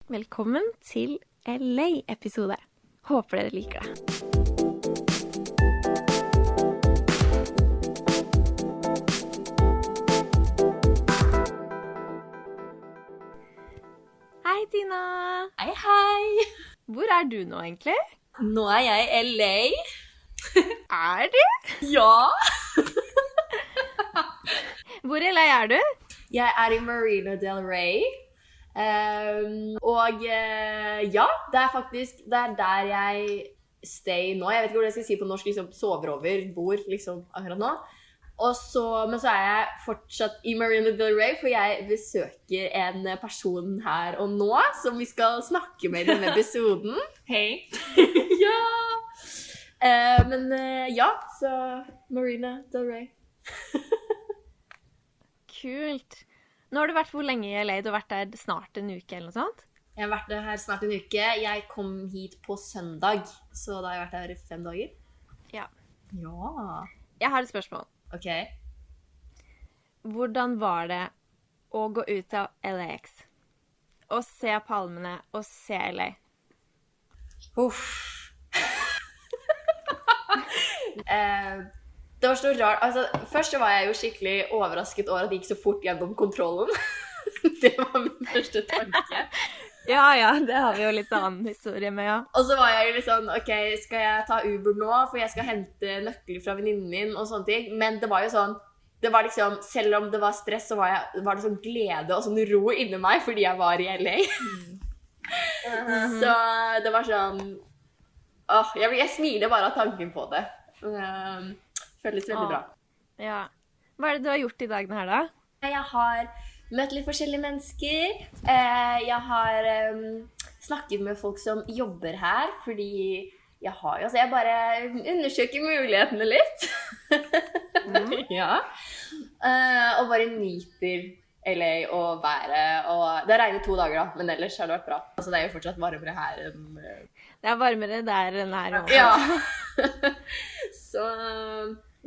Velkommen til LA-episode. Håper dere liker det. Hei, Tina. Hei, hei. Hvor er du nå, egentlig? Nå er jeg i LA. Er du? Ja. Hvor i LA er du? Jeg er i Marina del Rey. Ja, det er der jeg stay nå. Jeg vet ikke hvor jeg skal si på norsk, liksom sover over, bor liksom akkurat nå. Men så er jeg fortsatt i Marina del Rey, for jeg besøker en person her og nå, som vi skal snakke med i denne episoden. Hei. Ja! Så Marina del Rey. Kult. Nå har du vært hvor lenge i LA? Du har vært der snart en uke eller noe sånt? Jeg har vært der her snart en uke. Jeg kom hit på søndag, så da har jeg vært der i 5 dager. Ja. Ja. Jeg har et spørsmål. Ok. Hvordan var det å gå ut av LAX og se palmene og se LA? Uff. Det var så rart. Altså, først så var jeg jo skikkelig overrasket over at det gikk så fort gjennom kontrollen. Det var min første tanke. Ja, det har vi jo litt annen historie med, ja. Og så var jeg jo litt sånn, ok, skal jeg ta Uber nå? For jeg skal hente nøkler fra venninnen min og sånne ting. Men det var jo sånn, det var liksom, selv om det var stress, så var det sånn glede og sånn ro inni meg, fordi jeg var i LA. Så det var sånn, jeg smiler bare av tanken på det. Føles veldig bra. Ja. Hva er det du har gjort i dagene her da? Jeg har møtt litt forskjellige mennesker. Jeg har snakket med folk som jobber her, fordi jeg bare undersøker mulighetene litt. Ja. Og bare nyter LA og været. Og det har regnet 2 dager da, men ellers har det vært bra. Altså, det er jo fortsatt varmere her enn... Det er varmere der enn her også. Ja. Så...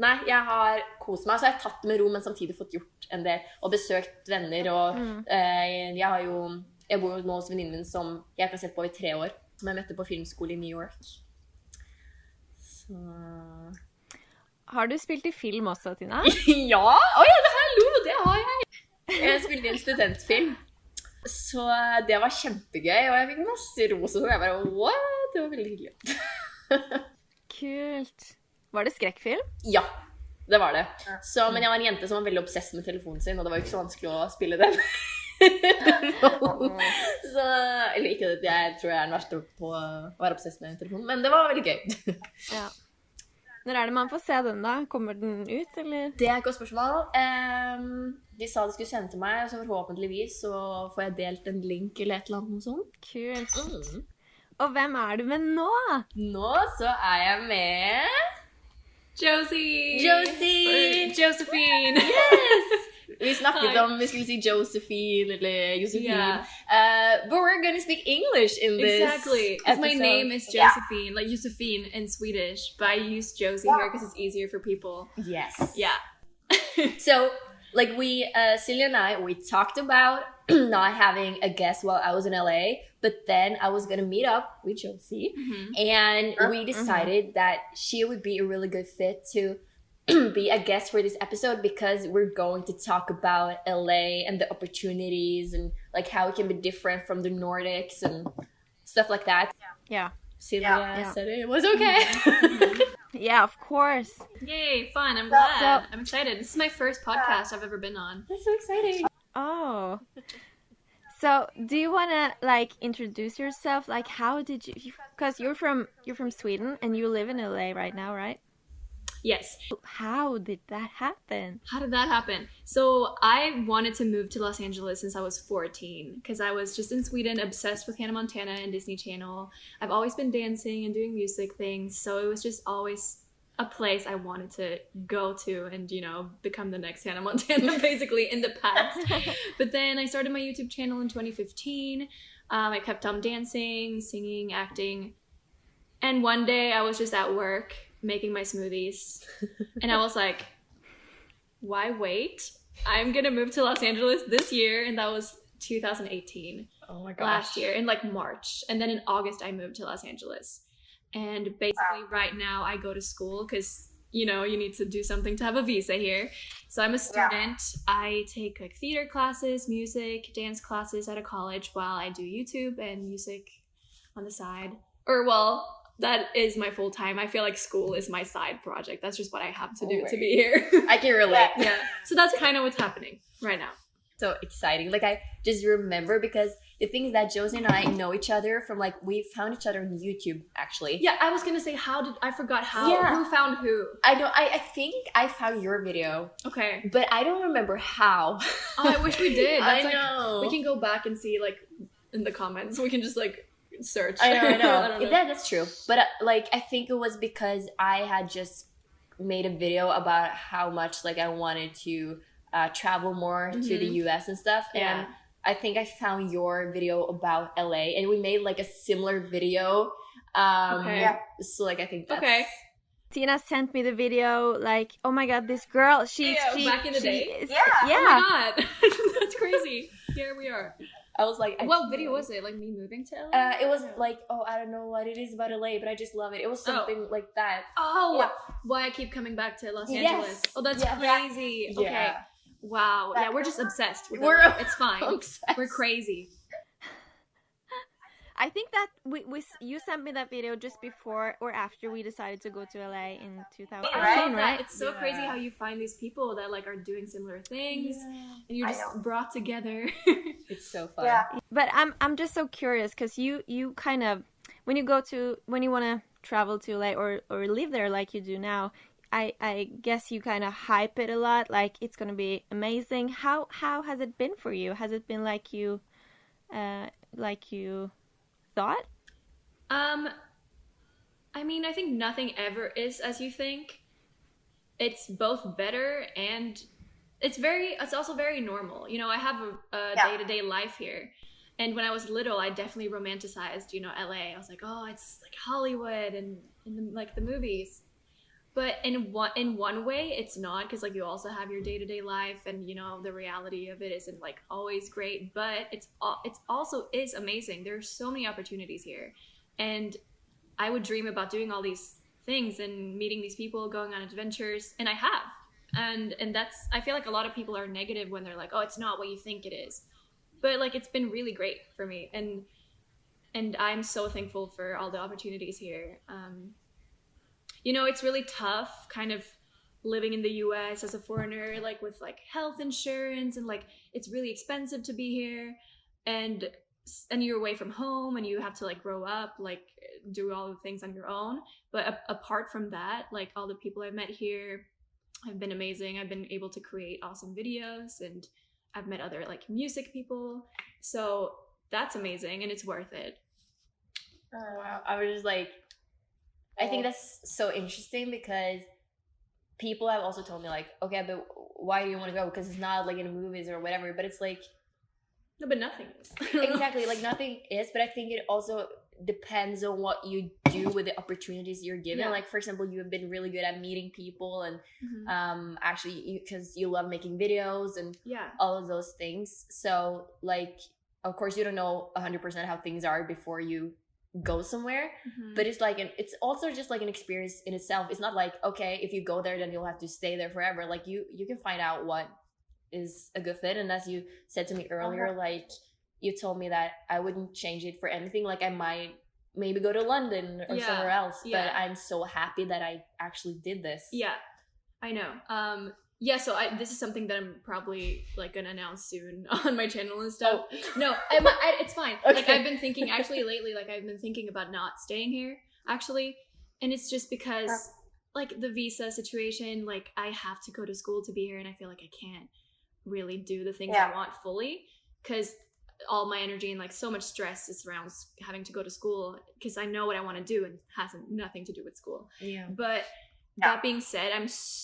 Nei, jeg har koset meg, så jeg har tatt med ro, men samtidig fått gjort en del, og besøkt venner, og jeg bor jo nå hos venninnen min som jeg ikke har sett på i 3 år, som jeg møtte på filmskole i New York. Så... Har du spilt i film også, Tina? Ja! Det har jeg! Jeg spilte i en studentfilm, så det var kjempegøy, og jeg fikk masse ros, og jeg bare, what? Det var veldig hyggelig. Kult. Var det skrekkfilm? Ja, det var det. Så, men jeg var en jente som var veldig obsess med telefonen sin, og det var jo ikke så vanskelig å spille den. Så, eller ikke det, jeg tror jeg er den verste på å være obsess med telefonen, men det var veldig gøy. Ja. Når er det man får se den da? Kommer den ut, eller? Det er et godt spørsmål. De sa de skulle sende til meg, så forhåpentligvis så får jeg delt en link eller et eller annet sånt. Kult. Og hvem er du med nå? Nå så er jeg med... Josie! Josefin! Yes! Vi snakket om vi skulle si Josefin eller Josefin. Yeah. But we're going to speak English in this Exactly. Because my name is Josephine, like Josephine in Swedish, but I use Josie here because it's easier for people. Yes. Yeah. So, like Celia and I, we talked about not having a guest while I was in LA, but then I was going to meet up with Josie, and we decided that she would be a really good fit to be a guest for this episode because we're going to talk about LA and the opportunities and like how it can be different from the Nordics and stuff like that. Yeah. Celia said it was okay. Yeah, of course. Yay, fun. I'm glad. I'm excited. This is my first podcast I've ever been on. That's so exciting. Oh. So, do you want to like introduce yourself? Like, how did you, because you're from Sweden and you live in LA right now, right? Yes. How did that happen? How did that happen? So I wanted to move to Los Angeles since I was 14 because I was just in Sweden, obsessed with Hannah Montana and Disney Channel. I've always been dancing and doing music things, so it was just always a place I wanted to go to and, you know, become the next Hannah Montana basically in the past. But then I started my YouTube channel in 2015. I kept on dancing, singing, acting. And one day I was just at work making my smoothies. And I was like, why wait? I'm gonna move to Los Angeles this year. And that was 2018. Oh my gosh. last year in like March. And then in August, I moved to Los Angeles. And basically right now I go to school because, you know, you need to do something to have a visa here. So I'm a student. I take like theater classes, music, dance classes at a college while I do YouTube and music on the side. Or, well, that is my full time. I feel like school is my side project. That's just what I have to do to be here. I can relate. Yeah. So that's kind of what's happening right now. So exciting. Like, I just remember, because the thing is that Josie and I know each other from, like, we found each other on YouTube, actually. Yeah, I was gonna say, I forgot how. Yeah. Who found who? I know. I think I found your video. Okay. But I don't remember how. Oh, I wish we did. That's I know. We can go back and see, like, in the comments. We can just, like, search. I know. I don't know. That's true. But, like, I think it was because I had just made a video about how much, like, I wanted to travel more to the US and stuff. Yeah. And I think I found your video about LA, and we made like a similar video. Okay. So like I think that's... Okay. Tina sent me the video, like, oh my god, this girl, she back in the day? is- Yeah. Oh my god. That's crazy. Here we are. I was like... What video was it? Like me moving to LA? It was like, I don't know what it is about LA, but I just love it. It was something like that. Oh, Yeah. why I keep coming back to Los Yes. Angeles. Oh, that's Yeah. crazy. Yeah. Okay. Wow. Yeah, we're just obsessed with We're LA. It's fine. obsessed. We're crazy. I think that you sent me that video just before or after we decided to go to LA in 2018, I love that. right? It's so crazy how you find these people that like are doing similar things and you're just brought together. It's so fun. Yeah. But I'm just so curious because you kind of when you want to travel to LA or live there like you do now, I guess you kind of hype it a lot, like it's gonna be amazing. How has it been for you? Has it been like you thought? I mean, I think nothing ever is as you think. It's both better and it's also very normal. You know, I have a day-to-day life here. And when I was little, I definitely romanticized, LA. I was like, oh, it's like Hollywood and like the movies. But in one way, it's not, because like you also have your day-to-day life, and the reality of it isn't like always great. But it's also is amazing. There are so many opportunities here, and I would dream about doing all these things and meeting these people, going on adventures, and I have. And that's, I feel like a lot of people are negative when they're like, oh, it's not what you think it is. But like it's been really great for me, and I'm so thankful for all the opportunities here. It's really tough kind of living in the US as a foreigner, like with like health insurance, and like it's really expensive to be here, and you're away from home and you have to like grow up, like do all the things on your own. But apart from that, like all the people I've met here have been amazing. I've been able to create awesome videos, and I've met other like music people. So that's amazing, and it's worth it. Oh, wow. I was just like, I think that's so interesting, because people have also told me like, okay, but why do you want to go? Because it's not like in the movies or whatever. But it's like, No, but nothing is. exactly, like nothing is. But I think it also depends on what you do with the opportunities you're given. Yeah. Like, for example, you have been really good at meeting people, and Mhm. actually because you love making videos and Yeah. all of those things. So like, of course you don't know 100% how things are before you go somewhere, Mhm. but it's like it's also just like an experience in itself. It's not like, okay, if you go there then you'll have to stay there forever. Like you can find out what is a good fit. And as you said to me earlier, like you told me that I wouldn't change it for anything. Like I might maybe go to London or Yeah. somewhere else, Yeah. but I'm so happy that I actually did this. Yeah, I know. So this is something that I'm probably like gonna announce soon on my channel and stuff. No, it's fine. Okay. Like I've been thinking actually lately, like I've been thinking about not staying here actually, and it's just because like the visa situation. Like I have to go to school to be here, and I feel like I can't really do the things I want fully, because all my energy and like so much stress is around having to go to school, because I know what I want to do and it has nothing to do with school. Yeah. But that being said,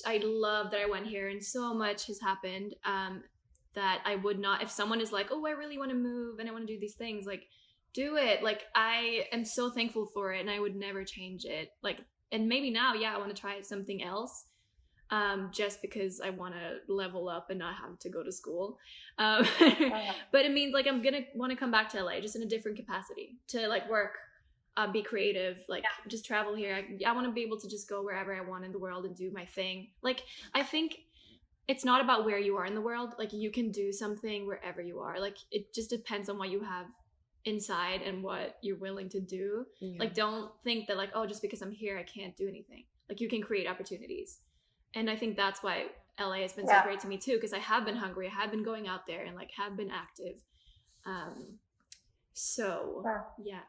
I love that I went here, and so much has happened that I would not, if someone is like, oh, I really want to move and I want to do these things, like do it. Like I am so thankful for it, and I would never change it. Like, and maybe now, I want to try something else. just because I want to level up and not have to go to school. But it means like I'm gonna want to come back to LA just in a different capacity to like work, be creative, like just travel here. I want to be able to just go wherever I want in the world and do my thing. Like I think it's not about where you are in the world. Like you can do something wherever you are. Like it just depends on what you have inside and what you're willing to do. Like don't think that like, oh, just because I'm here I can't do anything. Like you can create opportunities. And I think that's why LA has been so great to me too, because I have been hungry, I have been going out there and like have been active. So yeah.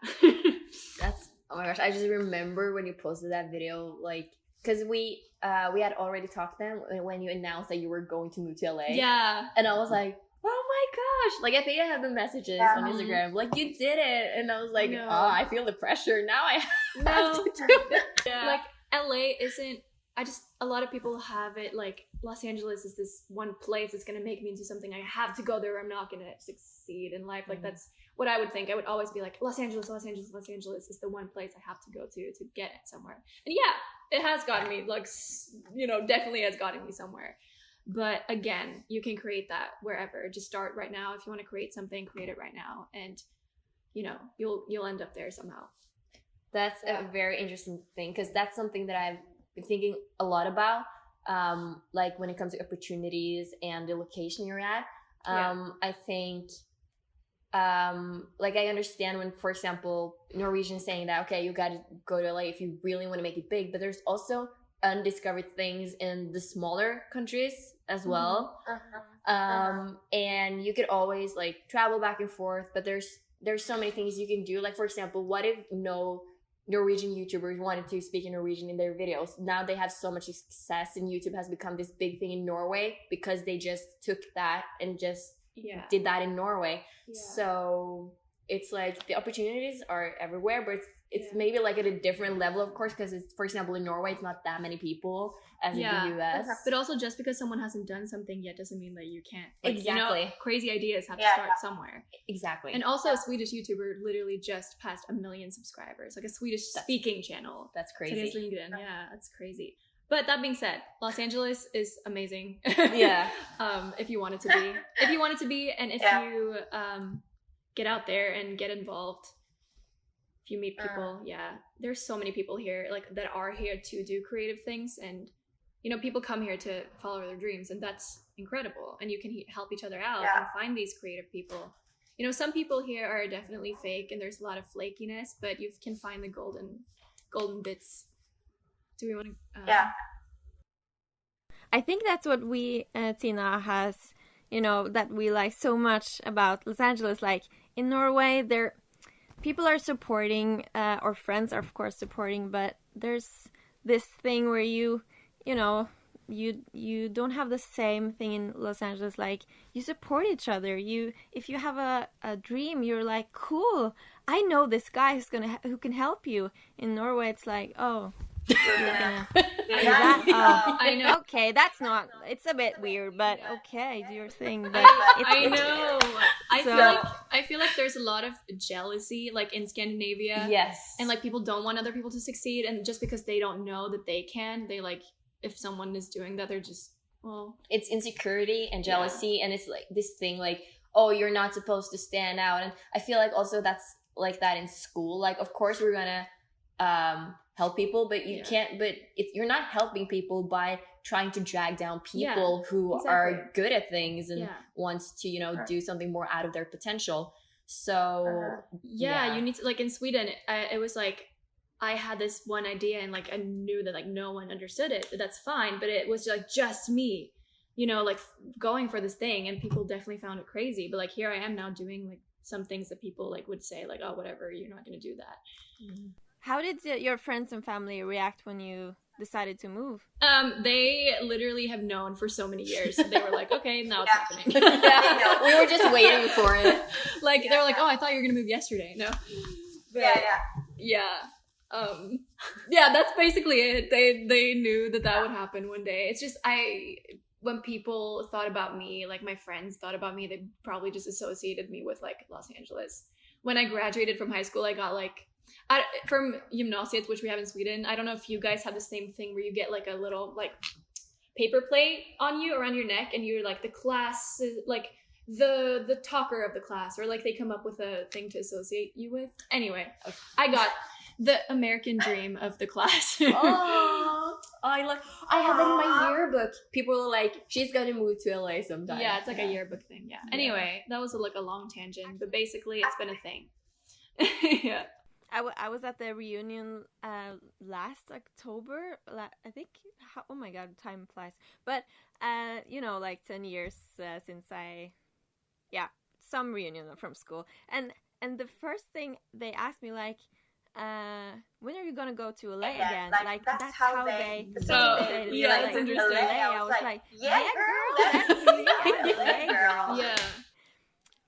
That's, oh my gosh, I just remember when you posted that video, like, because we had already talked then when you announced that you were going to move to LA. Yeah. And I was like, oh my gosh. Like, I think I had the messages on Instagram. Like, you did it. And I was like, oh, I feel the pressure. Now I have to do it. Yeah. Like, LA isn't, a lot of people have it like Los Angeles is this one place that's going to make me into something. I have to go there or I'm not going to succeed in life. Like, that's what I would think. I would always be like, Los Angeles is the one place I have to go to get somewhere. And yeah, it has gotten me, like, you know, definitely has gotten me somewhere. But again, you can create that wherever. Just start right now. If you want to create something, create it right now. And, you know, you'll end up there somehow. That's a very interesting thing, because that's something that I've been thinking a lot about. Like when it comes to opportunities and the location you're at. I think like I understand when, for example, Norwegians saying that, okay, you got to go to LA if you really want to make it big, but there's also undiscovered things in the smaller countries as well. And you could always like travel back and forth, but there's so many things you can do. Like, for example, what if no Norwegian YouTubers wanted to speak in Norwegian in their videos? Now they have so much success and YouTube has become this big thing in Norway because they just took that and just did that in Norway. So it's like the opportunities are everywhere, but it's maybe like at a different level, of course, because it's, for example, in Norway it's not that many people as in the US. But also, just because someone hasn't done something yet doesn't mean that you can't. Like, exactly. You know, crazy ideas have to start somewhere. Exactly. And also, a Swedish YouTuber literally just passed 1 million subscribers, like a Swedish speaking channel. That's crazy. Yeah, that's crazy. But that being said, Los Angeles is amazing. If you want it to be, and if you get out there and get involved, if you meet people, there's so many people here like that are here to do creative things, and you know, people come here to follow their dreams, and that's incredible. And you can help each other out and find these creative people. You know, some people here are definitely fake, and there's a lot of flakiness, but you can find the golden bits. Do we want to? I think that's what we, Tina, has, you know, that we like so much about Los Angeles. Like in Norway, people are supporting, or friends are of course supporting, but there's this thing where you know, you don't have the same thing in Los Angeles. Like, you support each other. If you have a dream, you're like, cool, I know this guy who can help you. In Norway, it's like, oh, you're gonna do that? Oh, I know. Okay, that's not. It's a bit weird, but okay, do your thing. But I know. I feel like there's a lot of jealousy, like in Scandinavia. Yes. And like people don't want other people to succeed, and just because they don't know that they can, they like, if someone is doing that, they're just, well, it's insecurity and jealousy, and it's like this thing like, oh, you're not supposed to stand out. And I feel like also that's like that in school. Like, of course we're gonna help people, but you can't, but you're not helping people by trying to drag down people who are good at things and wants to, you know, do something more out of their potential. So you need to, like in Sweden, it was like, I had this one idea and like I knew that like no one understood it, but that's fine. But it was like just me, you know, like going for this thing, and people definitely found it crazy. But like here I am now doing like some things that people like would say like, oh, whatever, you're not going to do that. How did your friends and family react when you decided to move? They literally have known for so many years. So they were like, okay, now it's happening. We were just waiting for it. Like they were like, oh, I thought you were going to move yesterday. No. But, that's basically it. They knew that would happen one day. It's just when people thought about me, like my friends thought about me, they probably just associated me with like Los Angeles. When I graduated from high school, I got like from gymnasiet, which we have in Sweden. I don't know if you guys have the same thing where you get like a little like paper plate on you around your neck, and you're like the class, like the talker of the class, or like they come up with a thing to associate you with. Anyway, I got the American dream of the class. I have that in my yearbook. People are like, she's gonna move to LA sometime. Yeah, it's like a yearbook thing. Yeah. Anyway, that was like a long tangent, but basically it's been a thing. Yeah. I was at the reunion last October. I think. Oh my God, time flies. But you know, like 10 years since some reunion from school, and the first thing they asked me, like, when are you gonna go to LA again? Like that's how they. So yeah, that's interesting. LA. I was like, yeah, girl, that's me, LA, girl. Yeah.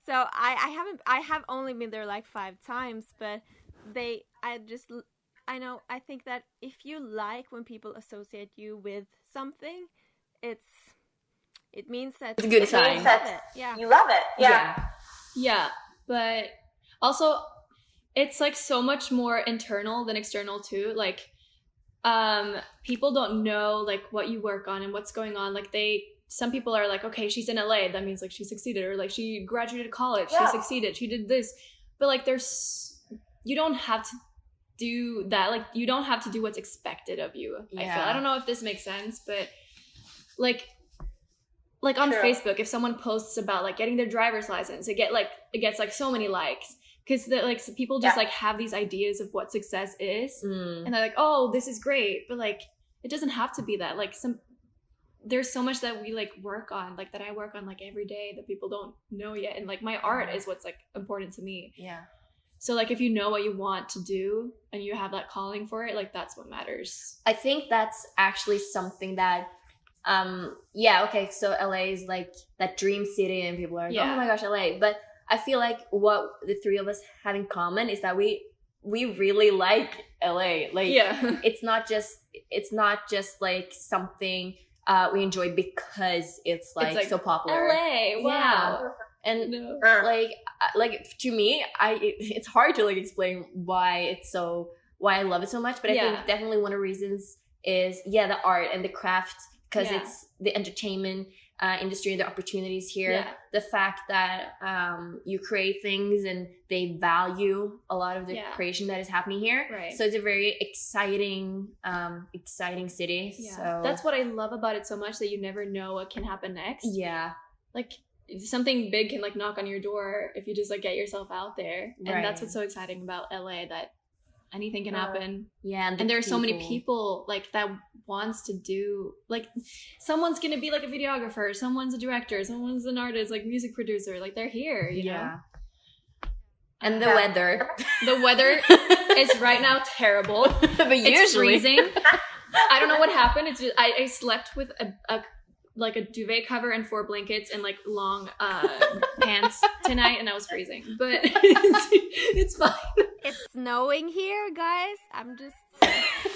So I have only been there like 5 times, but I think that if you like when people associate you with something, it means that it's a good sign. You love it. Yeah. You love it. Yeah. Yeah, but also it's like so much more internal than external too. Like people don't know like what you work on and what's going on. Like some people are like, okay, she's in LA, that means like she succeeded, or like she graduated college, she succeeded, she did this. But like you don't have to do that. Like you don't have to do what's expected of you. I feel. I don't know if this makes sense, but like on Facebook, if someone posts about like getting their driver's license, it gets like so many likes, because like people just like have these ideas of what success is, and they're like, oh, this is great, but like it doesn't have to be that. Like there's so much that we like work on, like that I work on like every day that people don't know yet, and like my art is what's like important to me. Yeah. So like if you know what you want to do and you have that calling for it, like that's what matters. I think that's actually something that okay, so LA is like that dream city, and people are like, oh my gosh, LA. But I feel like what the three of us have in common is that we really like LA. Like it's not just like something we enjoy because it's like so popular. LA, wow. Yeah. And like to me, it's hard to like explain why I love it so much. But I think definitely one of the reasons is the art and the craft, because it's the entertainment industry, the opportunities here, the fact that you create things and they value a lot of the creation that is happening here. Right. So it's a very exciting city. Yeah. So that's what I love about it so much, that you never know what can happen next. Yeah. Like something big can like knock on your door if you just like get yourself out there. And that's what's so exciting about LA, that anything can happen. Yeah. And there are so many people like that wants to do, like someone's gonna be like a videographer, someone's a director, someone's an artist, like music producer, like they're here, you know. And the weather is right now terrible. But it's freezing. I don't know what happened. It's just I slept with a duvet cover and 4 blankets and like long pants tonight, and I was freezing, but it's fine. It's snowing here, guys.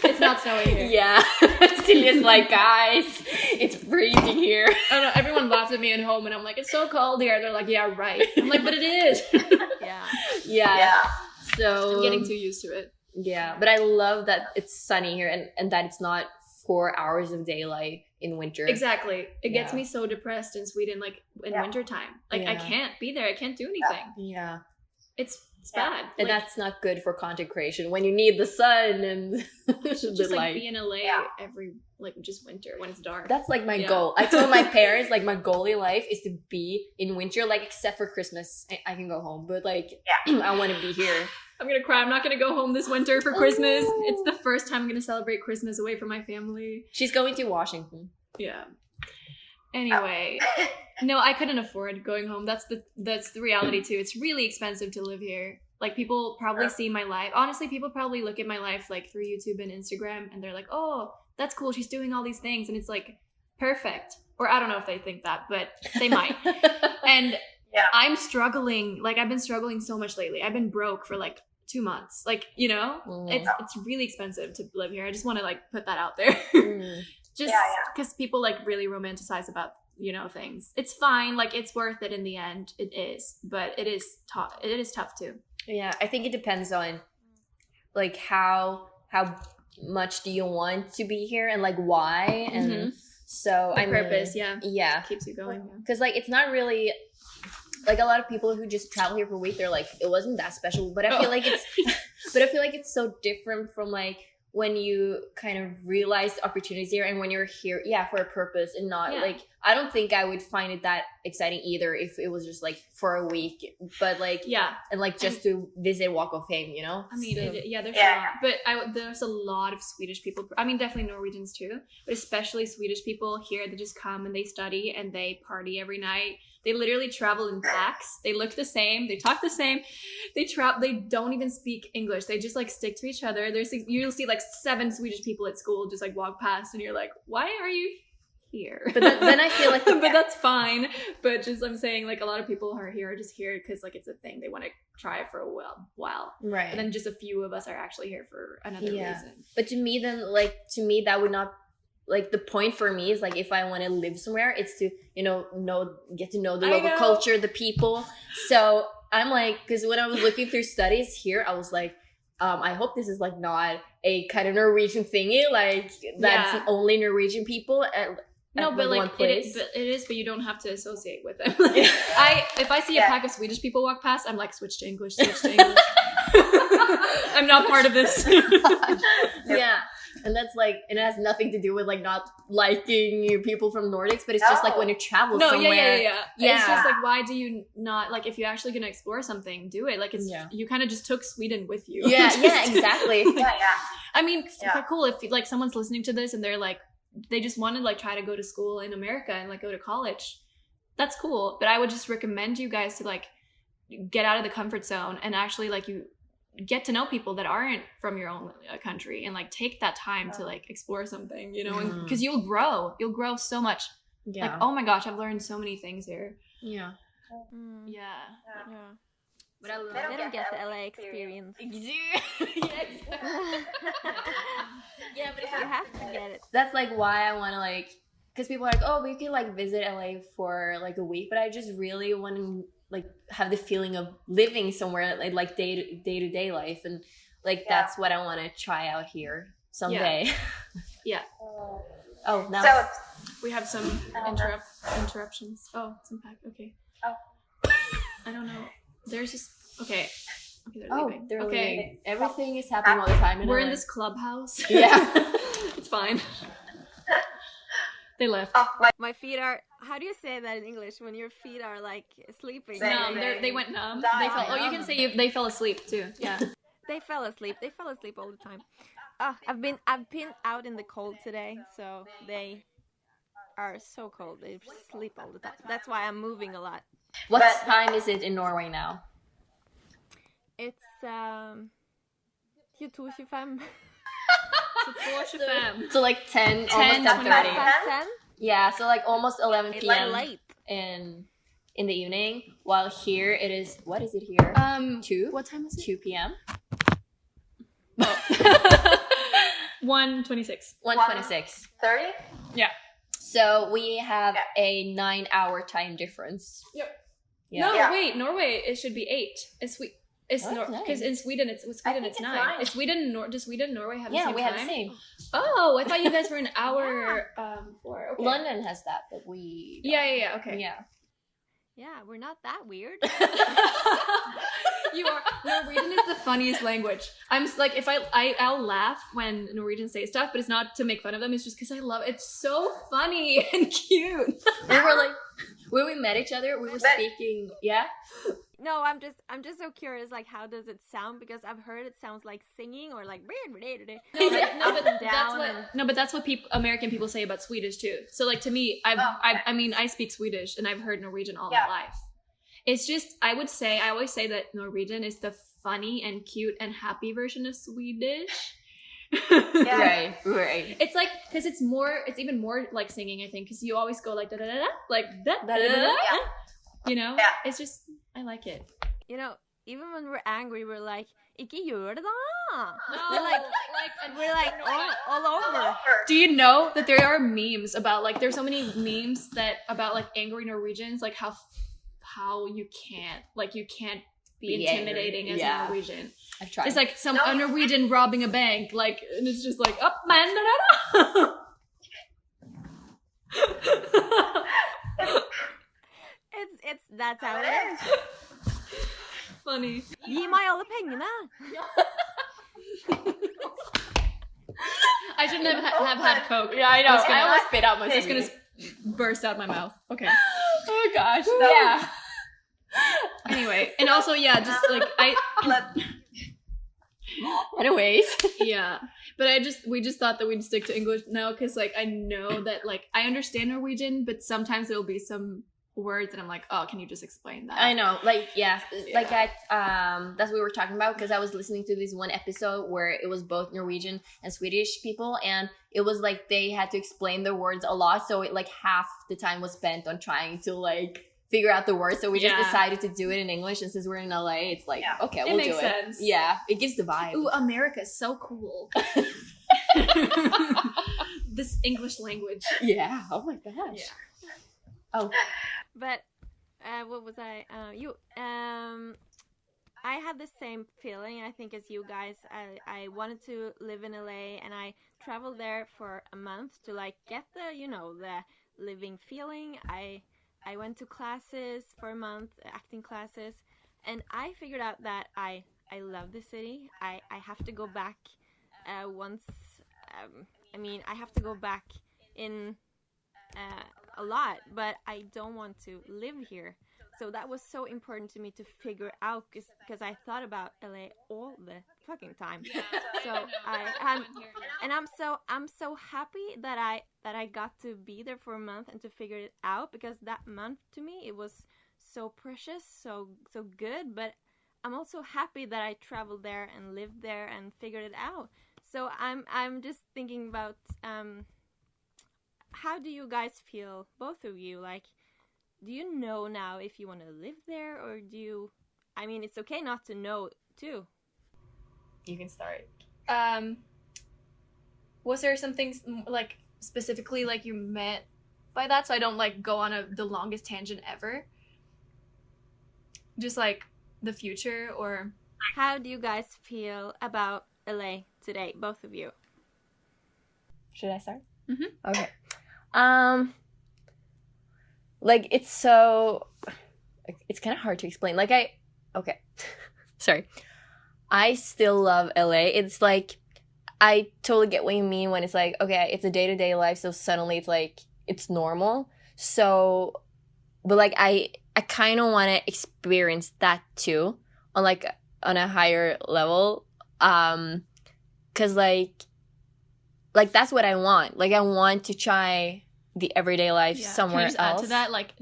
It's not snowing here. Yeah. Celia's like, guys, it's freezing here. I don't know, everyone laughed at me at home, and I'm like, it's so cold here. They're like, yeah, right. I'm like, but it is. Yeah. So I'm getting too used to it. Yeah, but I love that it's sunny here, and that it's not 4 hours of daylight in winter. Exactly. It gets me so depressed in Sweden, like in wintertime. Like I can't be there. I can't do anything. Yeah. It's bad. And that's not good for content creation when you need the sun and just like be in LA every like just winter when it's dark. That's like my goal. I told my parents like my goal in life is to be in winter, like except for Christmas. I can go home, but like I want to be here. I'm gonna cry. I'm not gonna go home this winter for Christmas. It's the first time I'm gonna celebrate Christmas away from my family. She's going to Washington. Yeah. Anyway, no, I couldn't afford going home. That's the reality too. It's really expensive to live here. Like people probably see my life. Honestly, people probably look at my life like through YouTube and Instagram, and they're like, "Oh, that's cool. She's doing all these things," and it's like perfect. Or I don't know if they think that, but they might. And I'm struggling. Like I've been struggling so much lately. I've been broke for like 2 months. Like, you know, it's really expensive to live here. I just want to like put that out there. Just because people like really romanticize about, you know, things. It's fine. Like it's worth it in the end. It is, but it is tough. It is tough too. Yeah, I think it depends on like how much do you want to be here and like why, and So The purpose, yeah. Yeah. Keeps you going. Because like it's not really like a lot of people who just travel here for a week, they're like, it wasn't that special. But I feel like it's so different from like when you kind of realize the opportunities here and when you're here, for a purpose and not like, I don't think I would find it that exciting either if it was just like for a week, but like, and like just to visit Walk of Fame, you know? I mean, there's a lot, but there's a lot of Swedish people. I mean, definitely Norwegians too, but especially Swedish people here that just come and they study and they party every night. They literally travel in packs. They look the same. They talk the same. They don't even speak English. They just like stick to each other. You'll see like 7 Swedish people at school just like walk past and you're like, why are you here? But then I feel like, but that's fine. But just I'm saying like a lot of people who are here are just here because like it's a thing. They want to try it for a while. Right. And then just a few of us are actually here for another reason. But to me that would not, like the point for me is like if I want to live somewhere, it's to get to know the local culture, the people. So I'm like, because when I was looking through studies here, I was like, I hope this is like not a kind of Norwegian thingy, like that's only Norwegian people at but like one place. It is, but you don't have to associate with them. If I see a pack of Swedish people walk past, I'm like, switch to English. I'm not part of this. Yeah. And that's like, and it has nothing to do with like not liking people from Nordics, but it's just like when you travel somewhere. Yeah. It's just like, why do you not, like, if you're actually going to explore something, do it. Like, it's you kind of just took Sweden with you. Yeah, exactly. I mean, okay, cool. If like someone's listening to this and they're like, they just want to like try to go to school in America and like go to college, that's cool. But I would just recommend you guys to like get out of the comfort zone and actually like you get to know people that aren't from your own country and like take that time to like explore something, you know, because you'll grow so much. Like, oh my gosh, I've learned so many things here. Yeah. But I love they don't get the LA experience. But you have to get it. That's like why I want to like, because people are like, oh, we can like visit LA for like a week, but I just really want to like have the feeling of living somewhere like day to day life, and like that's what I want to try out here someday. Oh, now so we have some interruptions. Oh, it's impact. Okay. I don't know. There's just okay. They're leaving. They're leaving. Everything is happening all the time. We're in this clubhouse. Yeah, it's fine. They left. My feet are. How do you say that in English? When your feet are like sleeping. Numb. They went numb. They fell. Oh, you can say they fell asleep too. Yeah. They fell asleep. They fell asleep all the time. I've been out in the cold today, so they are so cold. They sleep all the time. That's why I'm moving a lot. What time is it in Norway now? It's 22:25. So like 10 almost 10:30. 10? Yeah, so like almost 11 It's p.m. like late. in the evening. While here it is, what is it here? 2. What time is it? 2 p.m. 1:26. 1:26. 30? Yeah. So we have a 9-hour time difference. Yep. Yeah. No, wait, Norway it should be 8. It's because in Sweden it's 9. It's 9. Is Sweden does Sweden and Norway have the same time? Yeah, we have the same. Oh, I thought you guys were an hour before. Okay. London has that, but we don't. Yeah, okay. Yeah, we're not that weird. You are. Norwegian is the funniest language. I'm like, if I'll laugh when Norwegians say stuff, but it's not to make fun of them. It's just because I love it. It's so funny and cute. We were like, when we met each other, we were speaking. Yeah. No, I'm just so curious. Like, how does it sound? Because I've heard it sounds like singing or like. But that's what American people say about Swedish too. So like to me, I mean I speak Swedish and I've heard Norwegian all my life. It's just I always say that Norwegian is the funny and cute and happy version of Swedish. Right. It's like because it's even more like singing. I think because you always go like da da da da like da da da da. You know, it's just I like it. You know, even when we're angry, we're like, "Ikke gjør det da." No, we're like all over. Do you know that there are memes about like there's so many memes that about like angry Norwegians, like how you can't be intimidating as a Norwegian. I've tried. It's like a Norwegian robbing a bank, like, and it's just like up man. Da, da, da. That's how it is. Funny. Gi meg alle pengene. I shouldn't have had Coke. Yeah, I know. I almost spit out my It's gonna burst out my mouth. Okay. Oh gosh. Yeah. Anyway, and also, yeah, just like Anyways. Yeah, but we just thought that we'd stick to English now because like I know that like I understand Norwegian, but sometimes there'll be some words and I'm like, oh, can you just explain that? I know, like that's what we were talking about, because I was listening to this one episode where it was both Norwegian and Swedish people, and it was like they had to explain the words a lot, so it like half the time was spent on trying to like figure out the words, so we just decided to do it in English, and since we're in LA, it's like okay, we'll do sense. it. Yeah, it gives the vibe. Ooh, America's so cool. This English language. Yeah. Oh my gosh. Yeah. Oh. But what was I? I had the same feeling, I think, as you guys. I wanted to live in LA, and I traveled there for a month to like get the the living feeling. I went to classes for a month, acting classes, and I figured out that I love the city. I have to go back once. I have to go back in a lot, but I don't want to live here. So that was so important to me to figure out, because I thought about LA all the fucking time. So I'm so happy that I got to be there for a month and to figure it out, because that month to me it was so precious, so good. But I'm also happy that I traveled there and lived there and figured it out. So I'm just thinking about how do you guys feel, both of you? Like, do you know now if you want to live there, or do you... I mean, it's okay not to know, too. You can start. Was there something, like, specifically, like, you meant by that, so I don't, like, go on the longest tangent ever? Just, like, the future, or... How do you guys feel about LA today, both of you? Should I start? Mm-hmm. Okay. Like, it's kind of hard to explain. Like, okay. Sorry. I still love LA. It's like, I totally get what you mean when it's like, okay, it's a day-to-day life, so suddenly it's like, it's normal. So, but like, I kind of want to experience that too, on a higher level. 'Cause like that's what I want. Like, I want to try the everyday life somewhere else. Can I just add to that? Like,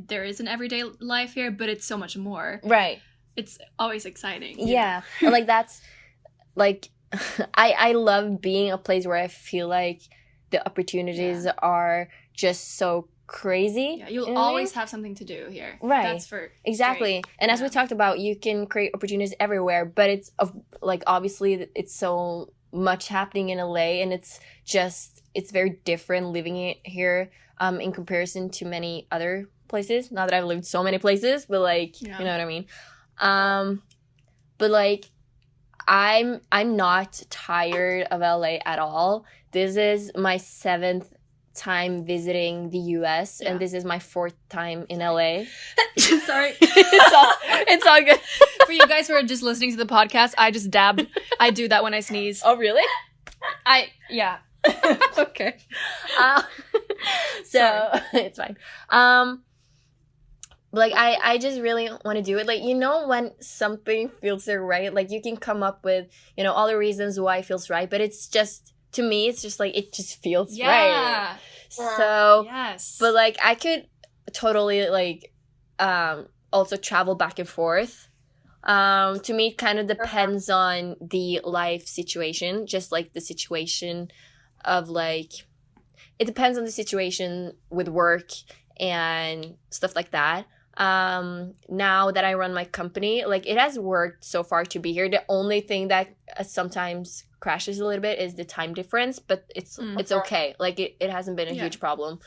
there is an everyday life here, but it's so much more. Right. It's always exciting. Yeah. And like, that's like, I love being a place where I feel like the opportunities are just so crazy. Yeah, you'll always have something to do here. Right. That's for exactly. great. And as we talked about, you can create opportunities everywhere, but it's like, obviously it's so much happening in LA, and it's very different living it here in comparison to many other places. Not that I've lived so many places, but like, you know what I mean? But like, I'm not tired of LA at all. This is my 7th time visiting the US, and this is my 4th time in LA. Sorry. It's all good. For you guys who are just listening to the podcast, I just dabbed. I do that when I sneeze. Oh, really? Yeah. Okay. So it's fine. Like, I just really want to do it. Like, when something feels right, like, you can come up with, all the reasons why it feels right, but it's just, to me, it's just like, it just feels right. So, yes. But like, I could totally like, also travel back and forth. To me, it kind of depends on the life situation, just like the situation of like, it depends on the situation with work and stuff like that. Now that I run my company, like, it has worked so far to be here. The only thing that sometimes crashes a little bit is the time difference, but it's okay. Like, it hasn't been a huge problem.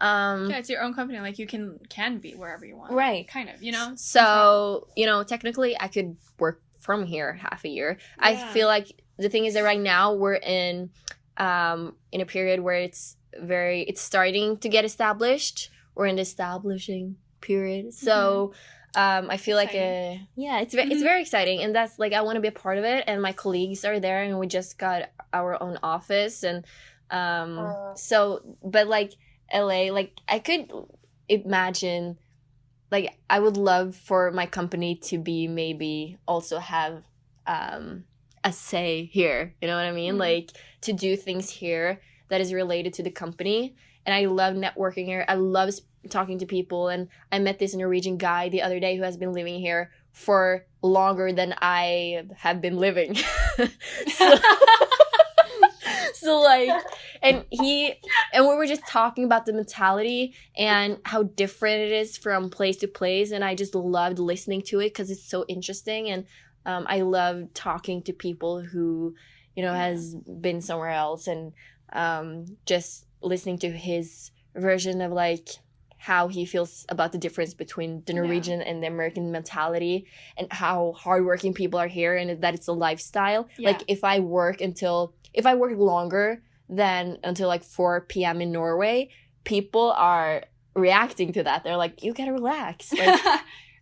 It's your own company. Like, you can be wherever you want. Right. Kind of, So, technically I could work from here half a year. Yeah. I feel like the thing is that right now we're in a period where it's it's starting to get established. We're in the establishing period. So I feel like it's very exciting, and that's like I want to be a part of it, and my colleagues are there, and we just got our own office, and so but like LA, like I could imagine, like I would love for my company to be maybe also have a say here, you know what I mean? Like to do things here that is related to the company. And I love networking here. I love talking to people. And I met this Norwegian guy the other day who has been living here for longer than I have been living. So like, and we were just talking about the mentality and how different it is from place to place. And I just loved listening to it because it's so interesting. And I love talking to people who, you know, has been somewhere else, and just listening to his version of like how he feels about the difference between the Norwegian and the American mentality, and how hardworking people are here, and that it's a lifestyle. Like if I work longer than until like 4 p.m. in Norway, people are reacting to that. They're like, you gotta relax. Like,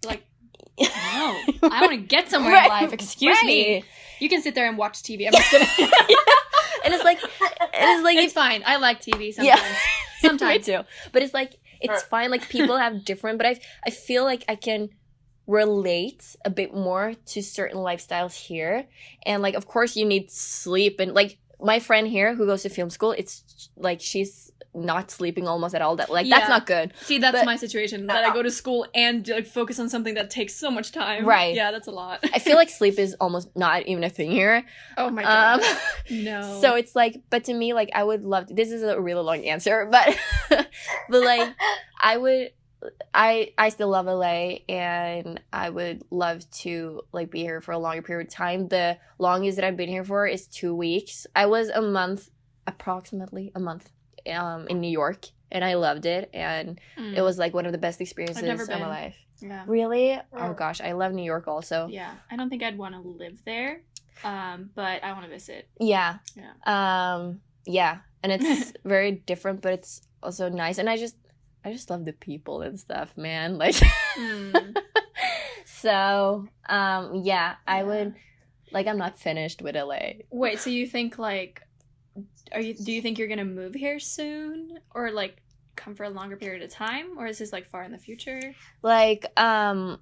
like no, I want to get somewhere in life. Excuse me. You can sit there and watch TV. I'm just gonna. And it's like it's fine. I like TV sometimes. Yeah. Sometimes Me too. But it's like it's fine. Like people have different. But I feel like I can relate a bit more to certain lifestyles here. And like, of course, you need sleep. And like my friend here who goes to film school, it's like she's not sleeping almost at all. That's not good. See, that's my situation. That I go to school and like focus on something that takes so much time. Right. Yeah, that's a lot. I feel like sleep is almost not even a thing here. Oh my god. No. So it's like, but to me, like I would love to, this is a really long answer, but but like I still love LA, and I would love to like be here for a longer period of time. The longest that I've been here for is 2 weeks. I was approximately a month in New York, and I loved it, and it was like one of the best experiences of my life. Yeah. Really? Oh gosh, I love New York also. Yeah. I don't think I'd want to live there, but I want to visit. Yeah. Yeah. Yeah, and it's very different, but it's also nice, and I just love the people and stuff, man. Like, so, I would, like, I'm not finished with LA. Wait, so you think, like, do you think you're gonna move here soon? Or, like, come for a longer period of time? Or is this, like, far in the future? Like, again,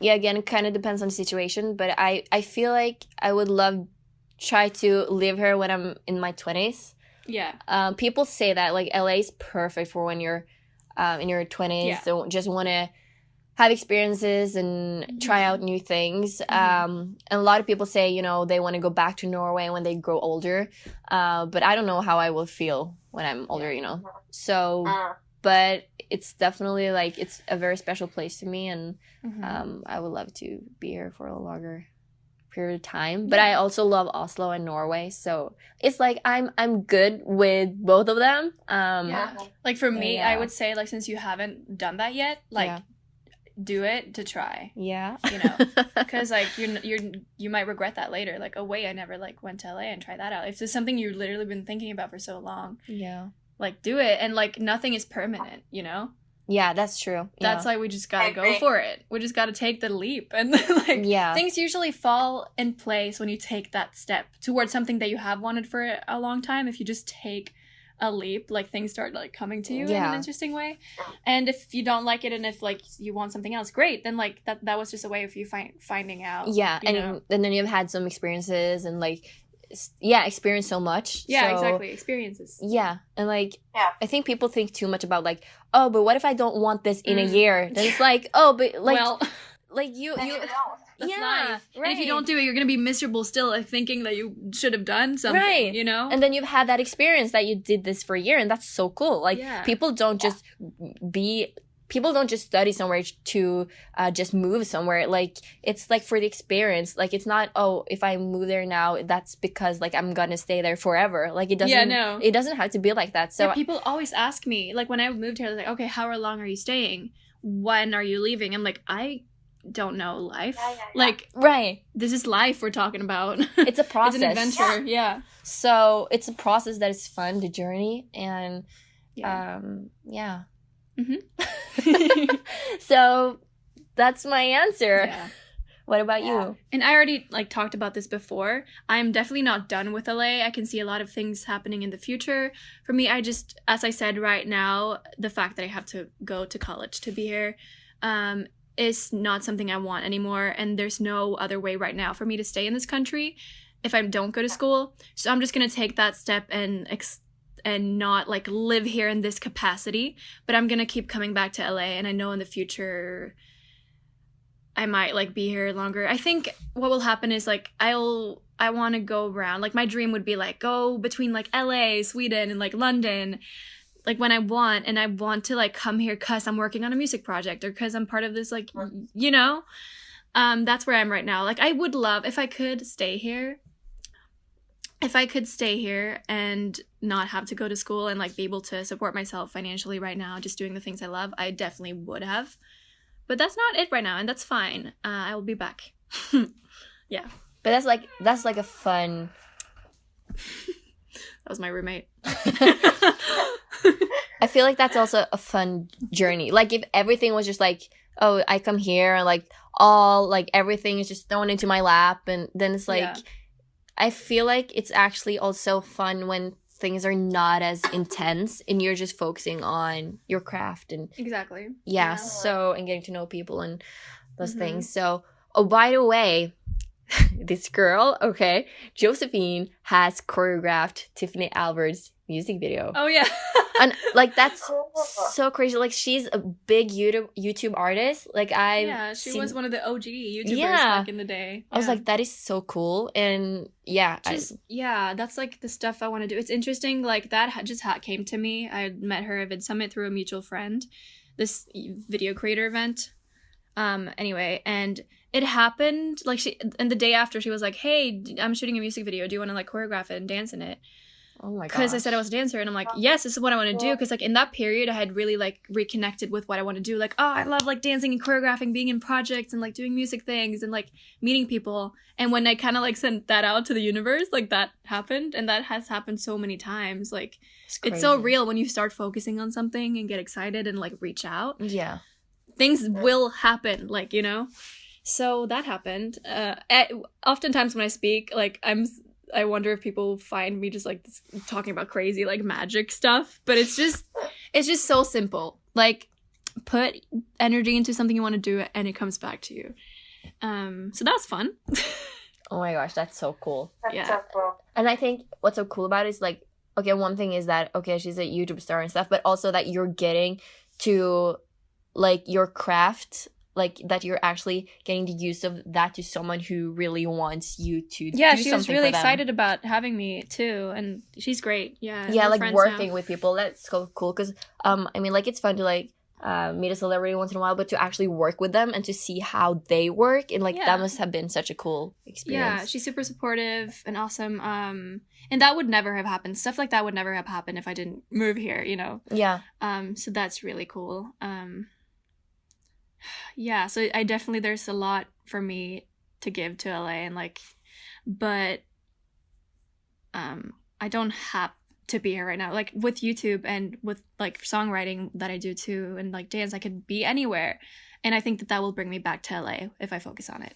it kind of depends on the situation, but I feel like I would try to live here when I'm in my 20s. Yeah. People say that, like, LA is perfect for when you're in your 20s, so just want to have experiences and try out new things. And a lot of people say, you know, they want to go back to Norway when they grow older. But I don't know how I will feel when I'm older, you know. So, but it's definitely like, it's a very special place to me, and I would love to be here for a longer period of time. But I also love Oslo and Norway, so it's like I'm good with both of them. Like for me, I would say, like, since you haven't done that yet, like do it to try. Yeah. You know, because like you might regret that later. Like, oh wait, I never like went to LA and tried that out. If it's something you've literally been thinking about for so long, like do it. And like nothing is permanent, you know. Yeah, that's true. That's why we just gotta go for it. We just gotta take the leap, and like things usually fall in place when you take that step towards something that you have wanted for a long time. If you just take a leap, like things start like coming to you in an interesting way. And if you don't like it, and if like you want something else, great. Then like that was just a way of you finding out. Yeah, and then you've had some experiences and like. Experience so much. Yeah, exactly. Experiences. Yeah, and like, I think people think too much about like, oh, but what if I don't want this in a year? Then it's like, oh, but like, well, like you that's life. Right. And if you don't do it, you're gonna be miserable still, like thinking that you should have done something. Right. You know. And then you've had that experience that you did this for a year, and that's so cool. Like people don't just study somewhere to just move somewhere. Like, it's like for the experience. Like, it's not, oh, if I move there now, that's because like I'm gonna stay there forever. Like, it doesn't it doesn't have to be like that. So people always ask me, like when I moved here, they're like, okay, how long are you staying? When are you leaving? I'm like, I don't know life. Yeah. Like, right. This is life we're talking about. It's a process. It's an adventure. Yeah. So it's a process that is fun, the journey, and Yeah. So that's my answer. Yeah. What about you? And I already like talked about this before. I'm definitely not done with LA. I can see a lot of things happening in the future. For me, I just, as I said right now, the fact that I have to go to college to be here is not something I want anymore. And there's no other way right now for me to stay in this country if I don't go to school. So I'm just going to take that step and not like live here in this capacity. But I'm going to keep coming back to LA. And I know in the future I might like be here longer. I think what will happen is like I want to go around. Like my dream would be like go between like LA, Sweden, and like London, like when I want. And I want to like come here because I'm working on a music project or because I'm part of this like, you know, that's where I'm right now. Like I would love if I could stay here. If I could stay here and not have to go to school and like be able to support myself financially right now, just doing the things I love, I definitely would have. But that's not it right now, and that's fine. I will be back. Yeah. But that's like a fun. That was my roommate. I feel like that's also a fun journey. Like if everything was just like, oh, I come here and like all like everything is just thrown into my lap, and then it's like, I feel like it's actually also fun when things are not as intense and you're just focusing on your craft and exactly. Yeah. So and getting to know people and those things. So by the way, this girl, okay, Josephine has choreographed Tiffany Albert's music video. Oh yeah. And like that's so crazy. Like she's a big YouTube artist. Like she was one of the OG YouTubers back in the day. I was like, that is so cool. And that's like the stuff I want to do. It's interesting. Like that just came to me. I met her at VidSummit through a mutual friend. This video creator event. Anyway, and it happened like and the day after she was like, "Hey, I'm shooting a music video. Do you want to like choreograph it and dance in it?" Oh my god! Because I said I was a dancer, and I'm like, yes, this is what I want to do. Because like in that period, I had really like reconnected with what I want to do. Like, oh, I love like dancing and choreographing, being in projects, and like doing music things, and like meeting people. And when I kind of like sent that out to the universe, like that happened, and that has happened so many times. Like, it's so real when you start focusing on something and get excited and like reach out. Yeah, things will happen. Like, you know. So that happened. Oftentimes when I speak, like I wonder if people find me just like talking about crazy like magic stuff, but it's just so simple. Like put energy into something you want to do and it comes back to you. So that's fun. Oh my gosh, that's so cool. That's so cool. And I think what's so cool about it is like, okay, one thing is that okay, she's a YouTube star and stuff, but also that you're getting to like your craft, like that you're actually getting the use of that to someone who really wants you to do she was really excited about having me too, and she's great. Yeah, like working with people, that's so cool because I mean like it's fun to like meet a celebrity once in a while, but to actually work with them and to see how they work and like that must have been such a cool experience. Yeah, she's super supportive and awesome. And that would never have happened. Stuff like that would never have happened if I didn't move here, you know. Yeah. So that's really cool. Yeah, so I definitely, there's a lot for me to give to LA and like, but I don't have to be here right now. Like with YouTube and with like songwriting that I do too and like dance, I could be anywhere. And I think that will bring me back to LA if I focus on it.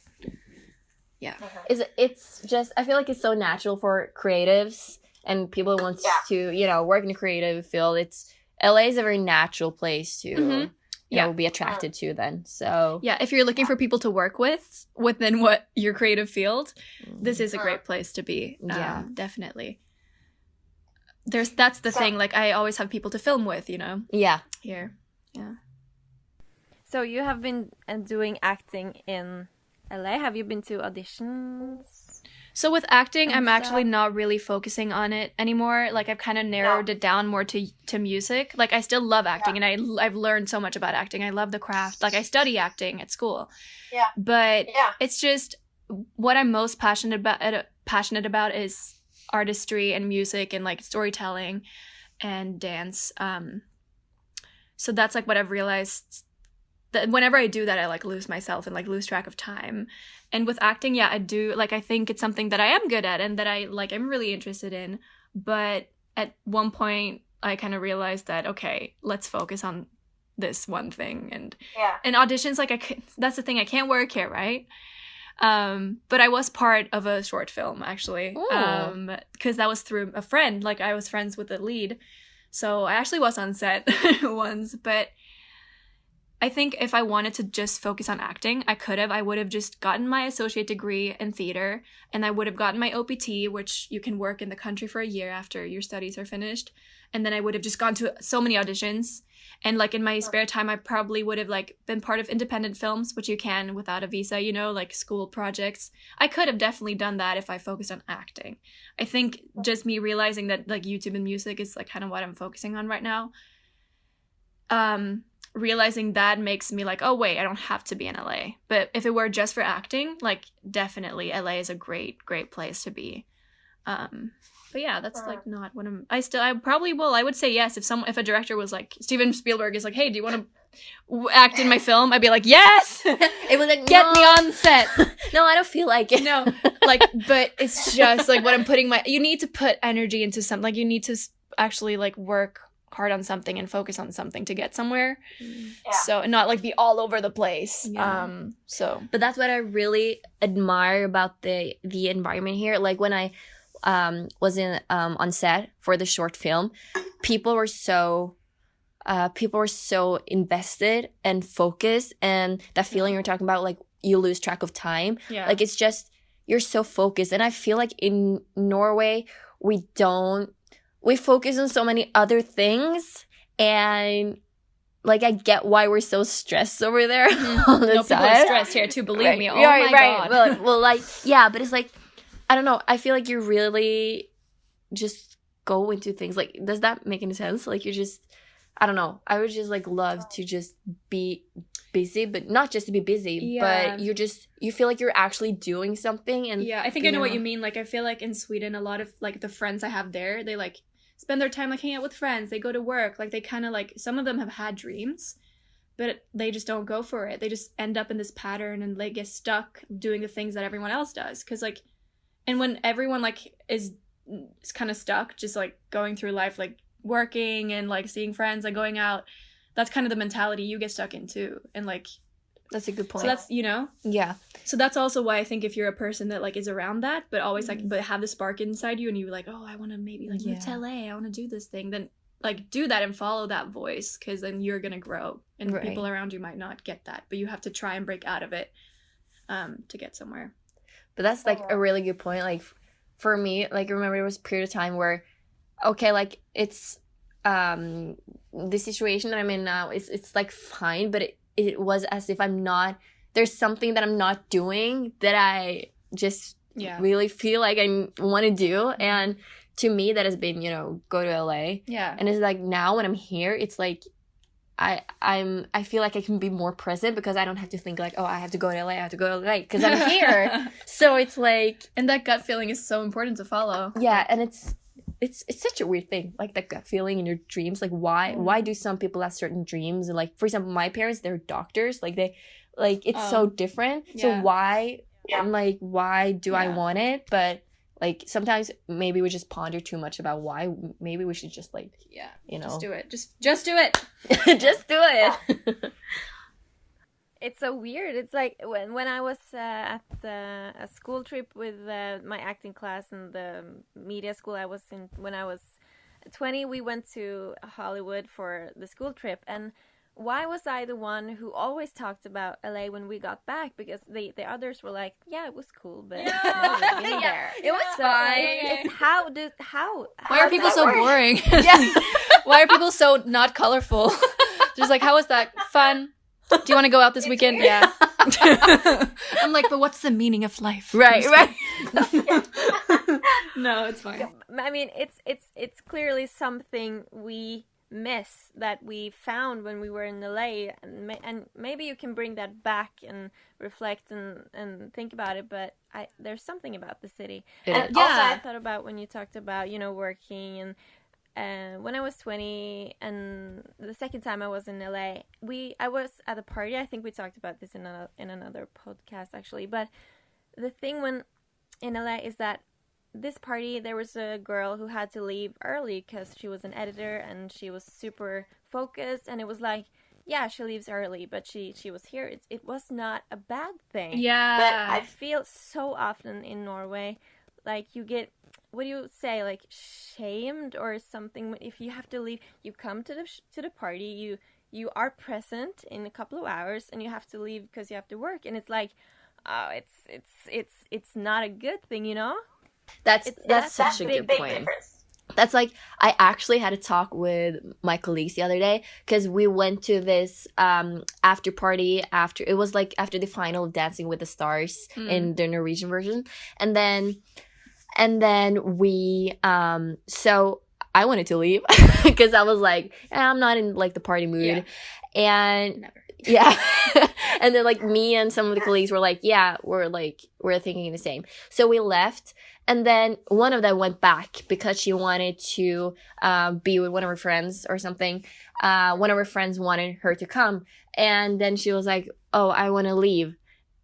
Yeah. It's just, I feel like it's so natural for creatives and people who want to, you know, work in the creative field. LA is a very natural place to be attracted to then. So yeah, if you're looking for people to work with within what your creative field, this is a great place to be. Definitely. That's the thing, like I always have people to film with, you know. Here. So you have been doing acting in LA. Have you been to auditions? So with acting, I'm actually not really focusing on it anymore. Like I've kind of narrowed it down more to music. Like I still love acting and I've learned so much about acting. I love the craft. Like I study acting at school. Yeah. But it's just what I'm most passionate about is artistry and music and like storytelling and dance. So that's like what I've realized whenever I do that, I like lose myself and like lose track of time. And with acting, yeah, I do, like, I think it's something that I am good at and that I'm really interested in. But at one point, I kind of realized that, okay, let's focus on this one thing. And auditions, like, that's the thing, I can't work here, right? But I was part of a short film, actually, because that was through a friend. Like, I was friends with the lead, so I actually was on set once. But I think if I wanted to just focus on acting, I would have just gotten my associate degree in theater, and I would have gotten my OPT, which you can work in the country for a year after your studies are finished. And then I would have just gone to so many auditions. And like in my spare time, I probably would have like been part of independent films, which you can without a visa, you know, like school projects. I could have definitely done that if I focused on acting. I think just me realizing that like YouTube and music is like kind of what I'm focusing on right now. Realizing that makes me like, oh wait, I don't have to be in LA. But if it were just for acting, like definitely LA is a great place to be. But yeah, that's like not what I probably will. I would say yes if a director was like, Steven Spielberg is like, hey, do you want to act in my film? I'd be like, yes. It was like, get me on set. No, I don't feel like it. No, like, but it's just like what I'm putting you need to put energy into something. Like you need to actually like work hard on something and focus on something to get somewhere. So not like be all over the place. But that's what I really admire about the environment here. Like when I was on set for the short film, people were so invested and focused, and that feeling you're talking about, like you lose track of time. Like it's just you're so focused. And I feel like in Norway we focus on so many other things, and like I get why we're so stressed over there all the time. People are stressed here too, believe me. Oh my God. Well, like, yeah, but it's like, I don't know. I feel like you really just go into things. Like, does that make any sense? Like, you're just, I don't know. I would just like love to just be busy, but not just to be busy, but you feel like you're actually doing something. And I think I know what you mean. Like, I feel like in Sweden, a lot of like the friends I have there, they like spend their time like hanging out with friends. They go to work. Like, they kind of like, some of them have had dreams, but they just don't go for it. They just end up in this pattern and they get stuck doing the things that everyone else does. Because like, and when everyone like is kind of stuck, just like going through life, like working and like seeing friends, like going out, that's kind of the mentality you get stuck in too. And like, that's a good point. So that's, you know? Yeah. So that's also why I think if you're a person that like is around that, but always like, but have the spark inside you and you're like, oh, I want to maybe like move to LA, I want to do this thing, then like do that and follow that voice, because then you're going to grow, and people around you might not get that, but you have to try and break out of it to get somewhere. But that's like a really good point. Like for me, like I remember there was a period of time where, okay, like it's the situation that I'm in now, it's like fine, but it was as if there's something that I'm not doing that I just really feel like I want to do. And to me, that has been, go to LA. Yeah. And it's like now when I'm here, it's like I feel like I can be more present because I don't have to think like, oh, I have to go to LA, because I'm here. So it's like, and that gut feeling is so important to follow. Yeah, and it's such a weird thing, like that gut feeling in your dreams. Like why do some people have certain dreams? And like, for example, my parents, they're doctors. Like it's so different. Yeah. So why do I want it? But like sometimes maybe we just ponder too much about why. Maybe we should just like, just do it. Just do it. Just do it. It's so weird. It's like when I was at a school trip with my acting class and the media school I was in when I was 20, we went to Hollywood for the school trip. And why was I the one who always talked about LA when we got back? Because the others were like, yeah, it was cool, but there. It was fine. It's how why are people so boring? Yeah. Why are people so not colorful? Just like, how was that? Fun? Do you want to go out this weekend? Yeah. I'm like, but what's the meaning of life? Right. No, it's fine. I mean, it's clearly something we miss that we found when we were in LA, and maybe you can bring that back and reflect and think about it. But there's something about the city. Also, I thought about when you talked about working, and when I was 20 and the second time I was in LA, I was at a party. I think we talked about this in another podcast actually. But the thing when in LA is that this party, there was a girl who had to leave early because she was an editor and she was super focused, and it was like, yeah, she leaves early, but she was here. It was not a bad thing. Yeah. But I feel so often in Norway, like you get, what do you say, like shamed or something if you have to leave. You come to the party, you are present in a couple of hours, and you have to leave because you have to work, and it's like, oh, it's not a good thing, you know? That's such a good point. That's like, I actually had a talk with my colleagues the other day because we went to this after party after the final of Dancing with the Stars in the Norwegian version, and then we so I wanted to leave because I was like, I'm not in like the party mood, and Never. yeah. And then like me and some of the colleagues were like, yeah, we're thinking the same. So we left, and then one of them went back because she wanted to be with one of her friends or something. One of her friends wanted her to come, and then she was like, oh, I want to leave.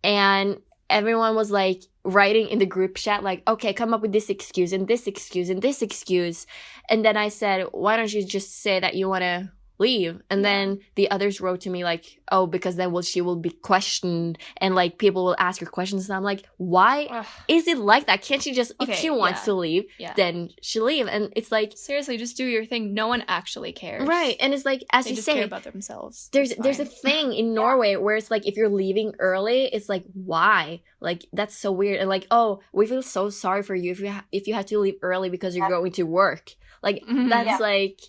And everyone was like writing in the group chat like, okay, come up with this excuse and this excuse and this excuse. And then I said, why don't you just say that you want to leave? And then the others wrote to me like, oh, because then she will be questioned and like people will ask her questions. And I'm like, why is it like that? Can't she just, if she wants to leave, then she'll leave? And it's like, seriously, just do your thing. No one actually cares. Right. And it's like, as they you just say, care about themselves. there's a thing in Norway where it's like, if you're leaving early, it's like, why? Like, that's so weird. And like, oh, we feel so sorry for you if you have to leave early because you're going to work. Like, that's like,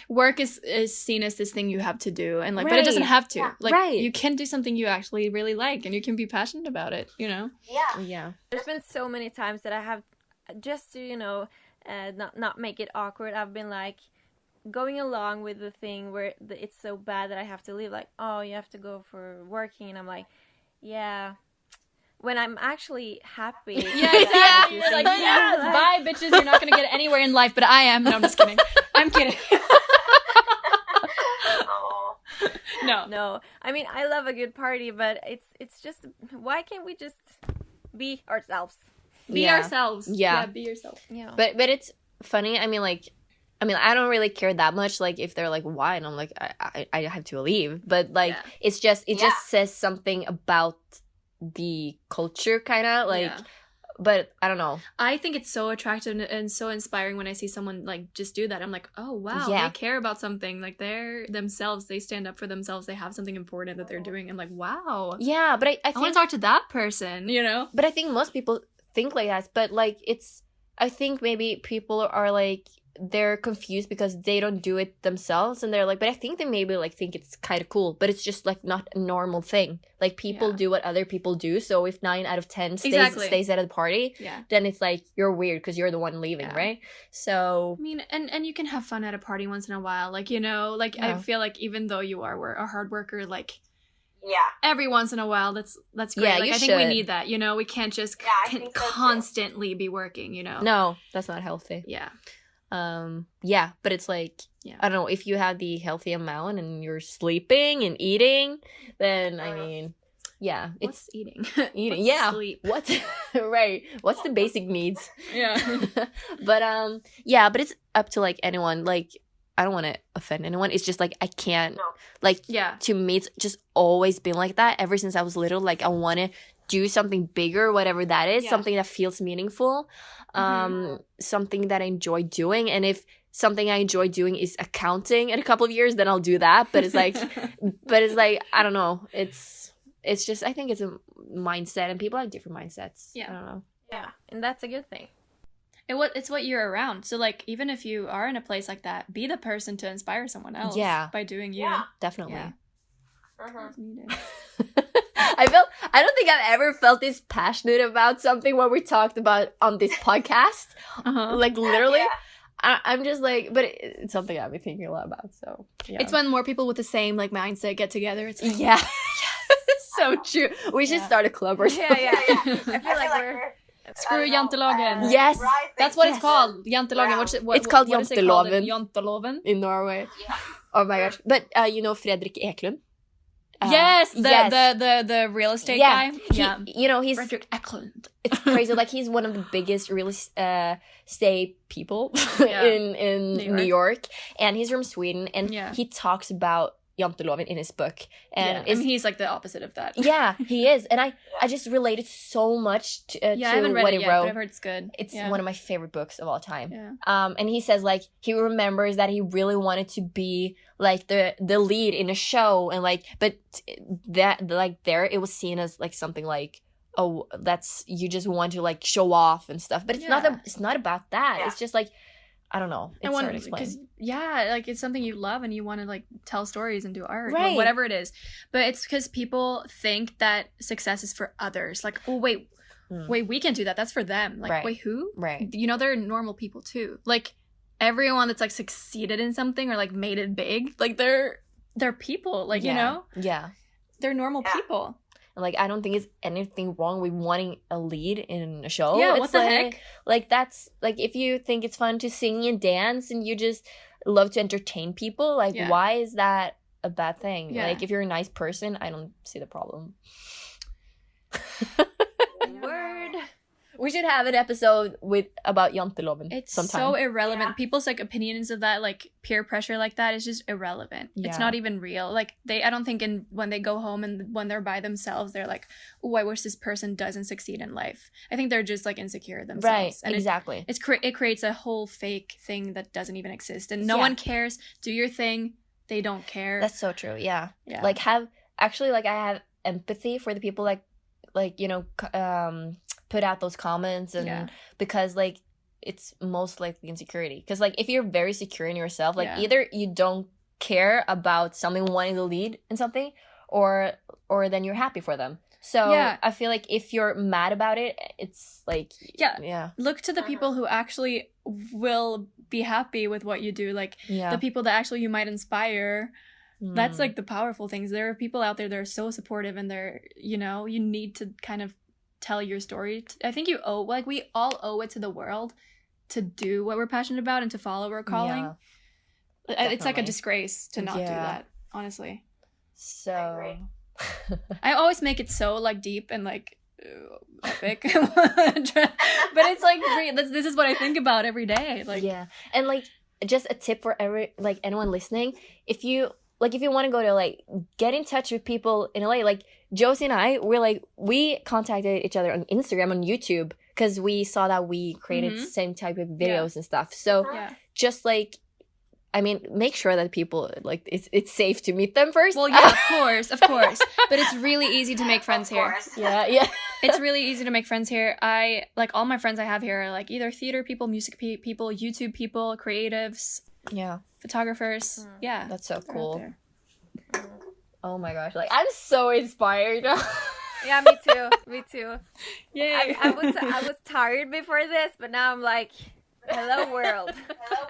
work is seen as this thing you have to do, and like, but it doesn't have to. Like, you can do something you actually really like, and you can be passionate about it, you know? Yeah. There's been so many times that I have, just to, you know, not make it awkward, I've been like going along with the thing where it's so bad that I have to leave, like, oh, you have to go for working, and I'm like, yeah. When I'm actually happy. Yeah. You're like, bye, bitches. You're not going to get anywhere in life, but I am. No, I'm just kidding. I'm kidding. No. I mean, I love a good party, but it's just, why can't we just be ourselves? Be ourselves. Yeah. Be yourself. Yeah. But it's funny. I mean, I don't really care that much. Like, if they're like, why? And I'm like, I have to leave. But like, it's just, it just says something about the culture, kind of like, but I don't know. I think it's so attractive and so inspiring when I see someone like just do that. I'm like, oh wow, they care about something. Like, they're themselves, they stand up for themselves, they have something important that they're doing. I'm like, wow. Yeah, but I want to talk to that person, you know? But I think most people think like that. But like, I think maybe people are like, they're confused because they don't do it themselves, and they're like, but I think they maybe like think it's kind of cool, but it's just like not a normal thing. Like, people do what other people do, so if 9 out of 10 stays at a party, then it's like, you're weird because you're the one leaving, right? So I mean, and you can have fun at a party once in a while, like, you know, like, I feel like even though you are a hard worker, like, every once in a while, that's great. Yeah, like, I think we need that, you know? We can't just constantly be working, you know? No, that's not healthy. But it's like, I don't know, if you have the healthy amount and you're sleeping and eating, then I mean, what's eating? What's sleep? What? Right, what's the basic needs? But but it's up to like anyone. Like, I don't want to offend anyone. It's just like, I can't, like, to me, it's just always been like that ever since I was little. Like, I want to do something bigger, whatever that is, something that feels meaningful, something that I enjoy doing. And if something I enjoy doing is accounting in a couple of years, then I'll do that. But it's like, I don't know. It's just, I think it's a mindset, and people have different mindsets. I don't know. Yeah, and that's a good thing. It's what you're around. So like, even if you are in a place like that, be the person to inspire someone else by doing you. Definitely. Needed. I don't think I've ever felt this passionate about something what we talked about on this podcast. Like, literally. I'm just like, but it's something I've been thinking a lot about. So it's when more people with the same like mindset get together. It's like, so true. We should start a club or something. I feel like Screw Jantelagen. Yes, That's what it's called. Jantelagen. It's called what is it called? Janteloven. Janteloven. In Norway. Yeah. Oh my gosh! But you know Fredrik Eklund. Yes, the real estate guy. He's Fredrik Eklund. It's crazy. Like he's one of the biggest real estate people in New York, and he's from Sweden, and he talks about Janteloven in his book, and he's like the opposite of that. Yeah, he is, and I just related so much to I haven't read what it he yet, wrote. but I've heard it's good. It's one of my favorite books of all time. Yeah. And he says like he remembers that he really wanted to be like the lead in a show, and like, but that like there it was seen as like something like, oh, that's, you just want to like show off and stuff, but it's not about that. It's just like, I don't know. It's hard to explain. Like it's something you love and you want to like tell stories and do art, right? Whatever it is. But it's because people think that success is for others. Like, oh wait, we can do that. That's for them. Like, wait, who? Right. You know, they're normal people too. Like everyone that's like succeeded in something or like made it big, like they're people. Like you know, they're normal people. Like, I don't think it's anything wrong with wanting a lead in a show. Yeah, it's what the heck? Like, that's, like, if you think it's fun to sing and dance and you just love to entertain people, like, why is that a bad thing? Yeah. Like, if you're a nice person, I don't see the problem. Word. We should have an episode about Janteloven. It's sometime. so irrelevant. People's like opinions of that, like peer pressure like that, is just irrelevant. It's not even real. Like I don't think when they go home and when they're by themselves, they're like, oh, I wish this person doesn't succeed in life. I think they're just like insecure themselves. Right, and exactly. It creates a whole fake thing that doesn't even exist. And no one cares. Do your thing. They don't care. That's so true. Yeah. Like I have empathy for the people like you know, put out those comments, and because like it's most likely insecurity, because like if you're very secure in yourself, like either you don't care about someone wanting to lead in something, or then you're happy for them. So I feel like if you're mad about it, it's like look to the people who actually will be happy with what you do, like the people that actually you might inspire. That's like the powerful things. There are people out there that are so supportive, and they're, you know, you need to kind of tell your story. I think we all owe it to the world to do what we're passionate about and to follow our calling. It's like a disgrace to not do that, honestly. So I always make it so like deep and like epic, but it's like this is what I think about every day. Like and like just a tip for anyone listening: if you want to go to LA, get in touch with people in LA. Like Josie and I, we contacted each other on Instagram, on YouTube, because we saw that we created same type of videos and stuff. So just like, I mean, make sure that people like it's safe to meet them first. Well, yeah, of course. But it's really easy to make friends here. Yeah. It's really easy to make friends here. I like all my friends I have here are like either theater people, music people, YouTube people, creatives. Yeah. Photographers. Yeah. That's so cool. Oh my gosh. Like, I'm so inspired. Yeah, me too. Yay. I was tired before this, but now I'm like, hello world.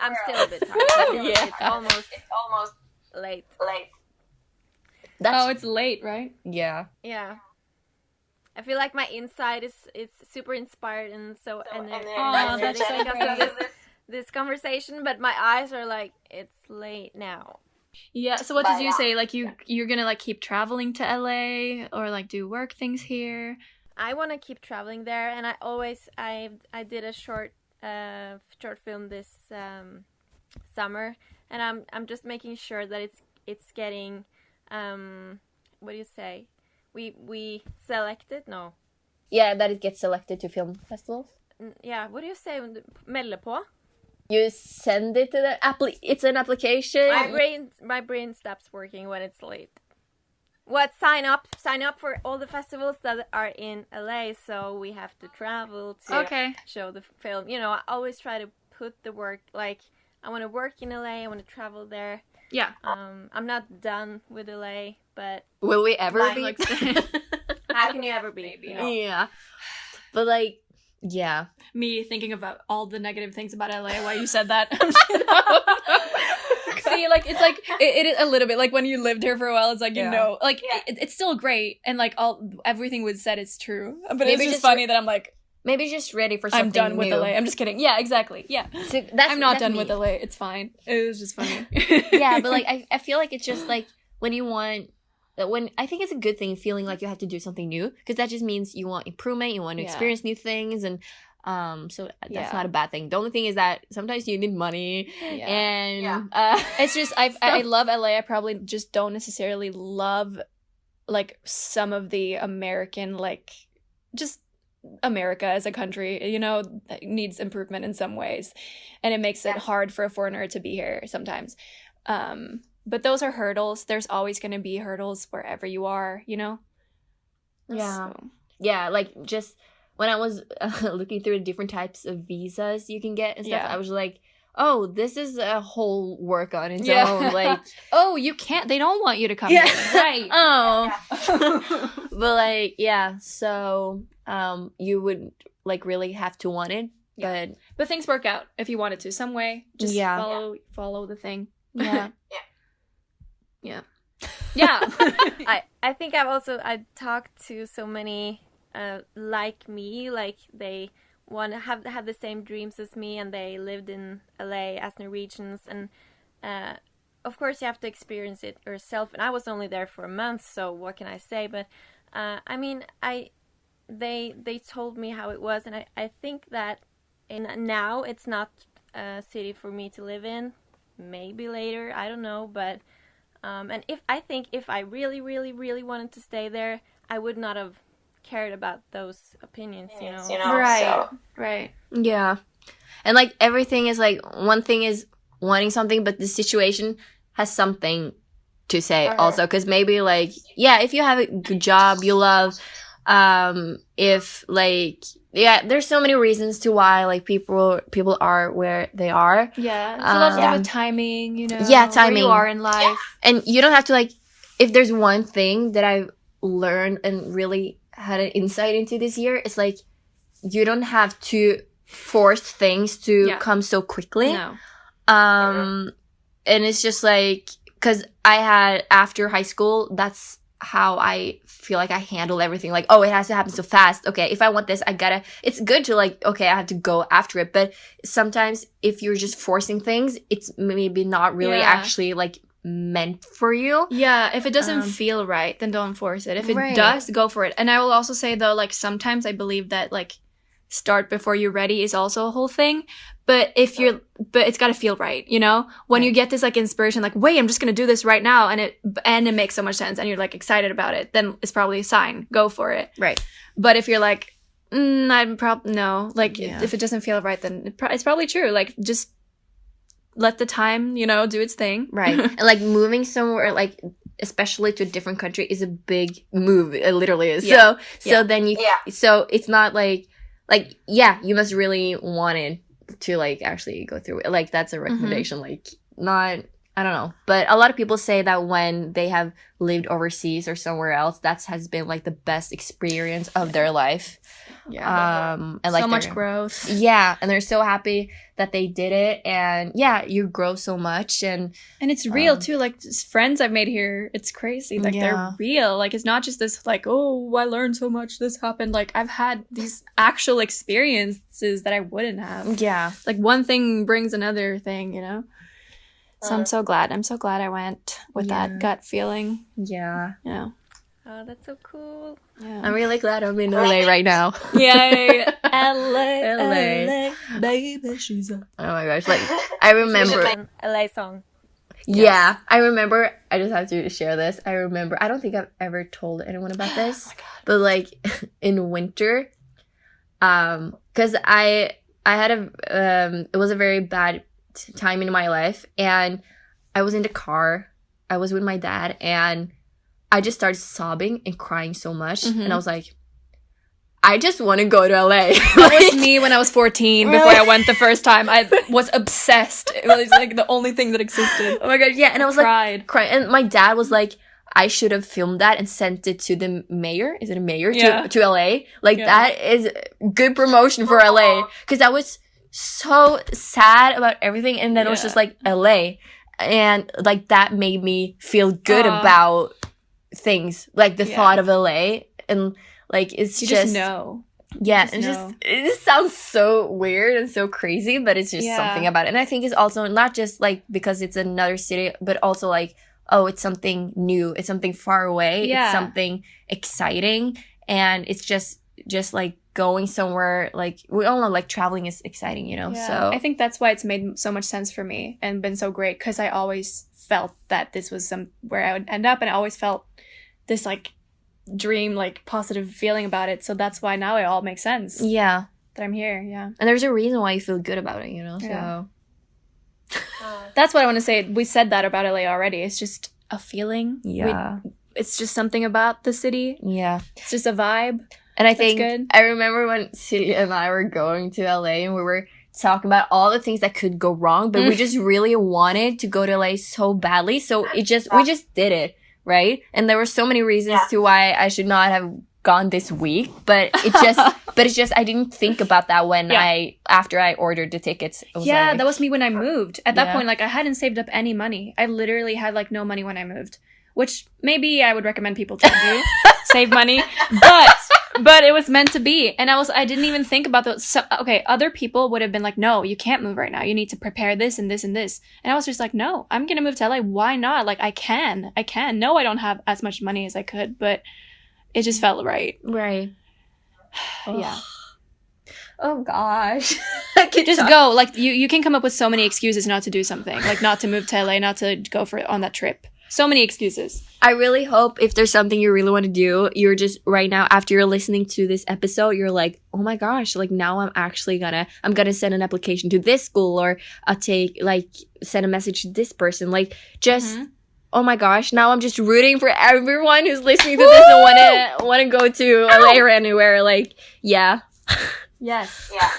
I'm still a bit tired. It's almost late. It's late, right? Yeah. I feel like my inside is super inspired and that's so great. This conversation, but my eyes are like, it's late now. Yeah, so what did you say? Like you're gonna like keep traveling to LA or like do work things here? I want to keep traveling there, and I did a short film this summer, and I'm just making sure that it's getting what do you say? We selected? No. Yeah, that it gets selected to film festivals. Yeah, what do you say? Melde på? You send it to the it's an application. My brain stops working when it's late. What? Sign up for all the festivals that are in LA, so we have to travel to show the film. You know, I always try to put the work, like, I want to work in LA, I want to travel there. Yeah. I'm not done with LA, but will we ever be? How can you ever be? Maybe, you know? Yeah. But like, yeah. Me thinking about all the negative things about LA while you said that. See, like, it's like, it is a little bit like when you lived here for a while, it's like, you know, like, it's still great, and like everything was said is true. But maybe it's just funny that I'm like, maybe just ready for something I'm done with new. LA. I'm just kidding. Yeah, exactly. Yeah. So I'm not that's done me. with LA. It's fine. It was just funny. Yeah, but like I feel like it's just like when you want when I think it's a good thing feeling like you have to do something new, because that just means you want improvement, you want to experience new things, and so that's not a bad thing. The only thing is that sometimes you need money, and it's just I love LA. I probably just don't necessarily love like some of the American, like just America as a country, you know, needs improvement in some ways, and it makes it hard for a foreigner to be here sometimes. But those are hurdles. There's always going to be hurdles wherever you are, you know? Yeah. So. Yeah, like just when I was looking through the different types of visas you can get and stuff, I was like, oh, this is a whole work on its own. Like, oh, you can't, they don't want you to come here. Right. Oh. But like, so you would like really have to want it. But things work out if you wanted to some way. Just follow the thing. Yeah. I think I've talked to so many like me, like they want to have the same dreams as me, and they lived in LA as Norwegians, and of course you have to experience it yourself, and I was only there for a month, so what can I say? But I mean, they told me how it was, and I think that now it's not a city for me to live in. Maybe later, I don't know, but and if I really, really, really wanted to stay there, I would not have cared about those opinions, you know? Right. Yeah. And like everything is like, one thing is wanting something, but the situation has something to say also, because maybe like, if you have a good job you love, if like, there's so many reasons to why like people are where they are. Yeah, it's a lot to do with timing, you know. Yeah, timing. Where you are in life, and you don't have to like. If there's one thing that I've learned and really had an insight into this year, it's like you don't have to force things to come so quickly. No. And it's just like, because I had after high school, that's how I feel like I handle everything. Like, oh, it has to happen so fast. Okay, if I want this, it's good to like, okay, I have to go after it. But sometimes if you're just forcing things, it's maybe not really actually like meant for you. Yeah, if it doesn't feel right, then don't force it. If it does, go for it. And I will also say though, like sometimes I believe that like start before you're ready is also a whole thing. But but it's got to feel right, you know? When you get this like inspiration, like, wait, I'm just going to do this right now. And it makes so much sense. And you're like excited about it. Then it's probably a sign. Go for it. Right. But if you're like, no, like if it doesn't feel right, then it's probably true. Like just let the time, you know, do its thing. Right. And like moving somewhere, like especially to a different country is a big move. It literally is. Yeah. So then so it's not like, you must really want it to like actually go through it. Like that's a recommendation. Like not, I don't know, but a lot of people say that when they have lived overseas or somewhere else, that has been like the best experience of their life. And like so much growth. Yeah, and they're so happy that they did it, and you grow so much, and it's real too. Like friends I've made here, it's crazy. Like they're real. Like it's not just this like, oh, I learned so much, this happened. Like I've had these actual experiences that I wouldn't have. Yeah, like one thing brings another thing, you know. So I'm so glad I went with that gut feeling. Yeah. Oh, that's so cool. Yeah. I'm really glad I'm in LA right now. Yay. LA, baby, she's a... Oh my gosh. Like, I remember... LA song. Yeah. I remember... I just have to share this. I remember... I don't think I've ever told anyone about this. Oh my God. But like, in winter... Because I had it was a very bad time in my life. And I was in the car. I was with my dad. And... I just started sobbing and crying so much. And I was like, I just want to go to LA. That was me when I was 14 before I went the first time. I was obsessed. It was like the only thing that existed. Oh my God, yeah. And I was like, crying. And my dad was like, I should have filmed that and sent it to the mayor. Is it a mayor? To LA? Like, that is good promotion for LA. Because I was so sad about everything. And then it was just like LA. And like, that made me feel good about things, like the thought of LA, and like it's you just know. Yeah, it just sounds so weird and so crazy, but it's just something about it. And I think it's also not just like because it's another city, but also like, oh, it's something new, it's something far away, it's something exciting, and it's just like going somewhere. Like we all know, like traveling is exciting, you know. Yeah. So I think that's why it's made so much sense for me and been so great, because I always felt that this was where I would end up, and I always felt this like dream, like positive feeling about it. So that's why now it all makes sense. Yeah, that I'm here. Yeah, and there's a reason why you feel good about it, you know. So that's what I want to say. We said that about LA already. It's just a feeling. Yeah, it's just something about the city. Yeah, it's just a vibe. And I think I remember when Celia and I were going to LA and we were talking about all the things that could go wrong, but we just really wanted to go to LA so badly. So we just did it, right? And there were so many reasons to why I should not have gone this week, but it's just I didn't think about that when after I ordered the tickets. That was me when I moved. At that point, like I hadn't saved up any money. I literally had like no money when I moved, which maybe I would recommend people to do. Save money, but it was meant to be. And I didn't even think about those. So, okay, other people would have been like, no, you can't move right now. You need to prepare this and this and this. And I was just like, no, I'm going to move to LA. Why not? Like, I can. No, I don't have as much money as I could, but it just felt right. Right. Yeah. Oh gosh. Just go. Like, you can come up with so many excuses not to do something. Like, not to move to LA, not to go on that trip. So many excuses. I really hope if there's something you really want to do, you're just right now, after you're listening to this episode, you're like, oh my gosh, like now I'm actually I'm gonna send an application to this school, or I'll send a message to this person. Like just, oh my gosh, now I'm just rooting for everyone who's listening to this and want to go to LA or anywhere. Like, yeah. Yes. Yeah.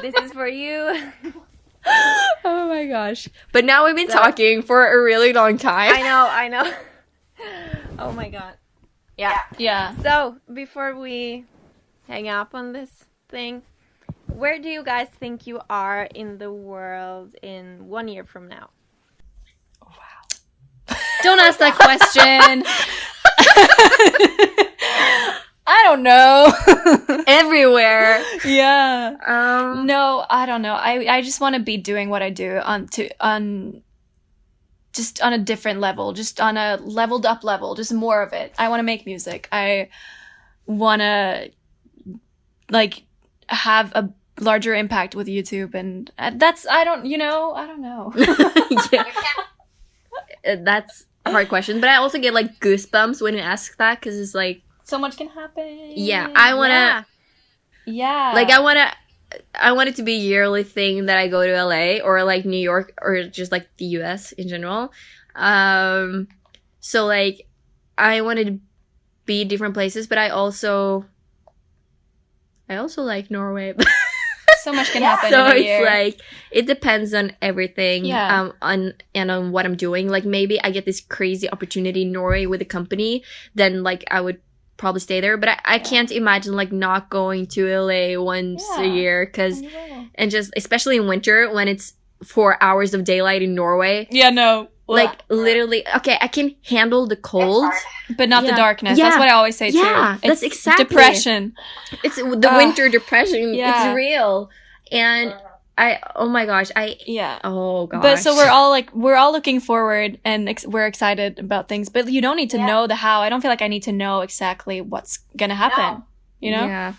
This is for you. Oh my gosh. But now we've been talking for a really long time. I know. Oh my god. Yeah. So, before we hang up on this thing, where do you guys think you are in the world in 1 year from now? Oh, wow. Don't ask that question. I don't know. Everywhere. Yeah. No, I don't know. I just want to be doing what I do just on a different level, just on a leveled up level, just more of it. I want to make music. I want to like have a larger impact with YouTube, and I don't know. Yeah. That's a hard question, but I also get like goosebumps when you ask that, because it's like so much can happen. Yeah, I want to. Yeah. Like, I want it to be a yearly thing that I go to LA or, like, New York or just, like, the US in general. So, like, I want to be different places, but I also like Norway. So much can happen so in a it's year. like, it depends on everything. Yeah. On what I'm doing. Like, maybe I get this crazy opportunity in Norway with a company, then, like, I would probably stay there, but I can't imagine like not going to LA once a year, because and just especially in winter when it's 4 hours of daylight in Norway. Yeah, no. Like literally, okay, I can handle the cold, but not the darkness. Yeah. That's what I always say too. Yeah, that's exactly depression. It's the winter depression. Yeah. It's real. And oh my gosh, oh gosh. But so we're all looking forward, and we're excited about things, but you don't need to know the how. I don't feel like I need to know exactly what's gonna happen, you know? Yeah.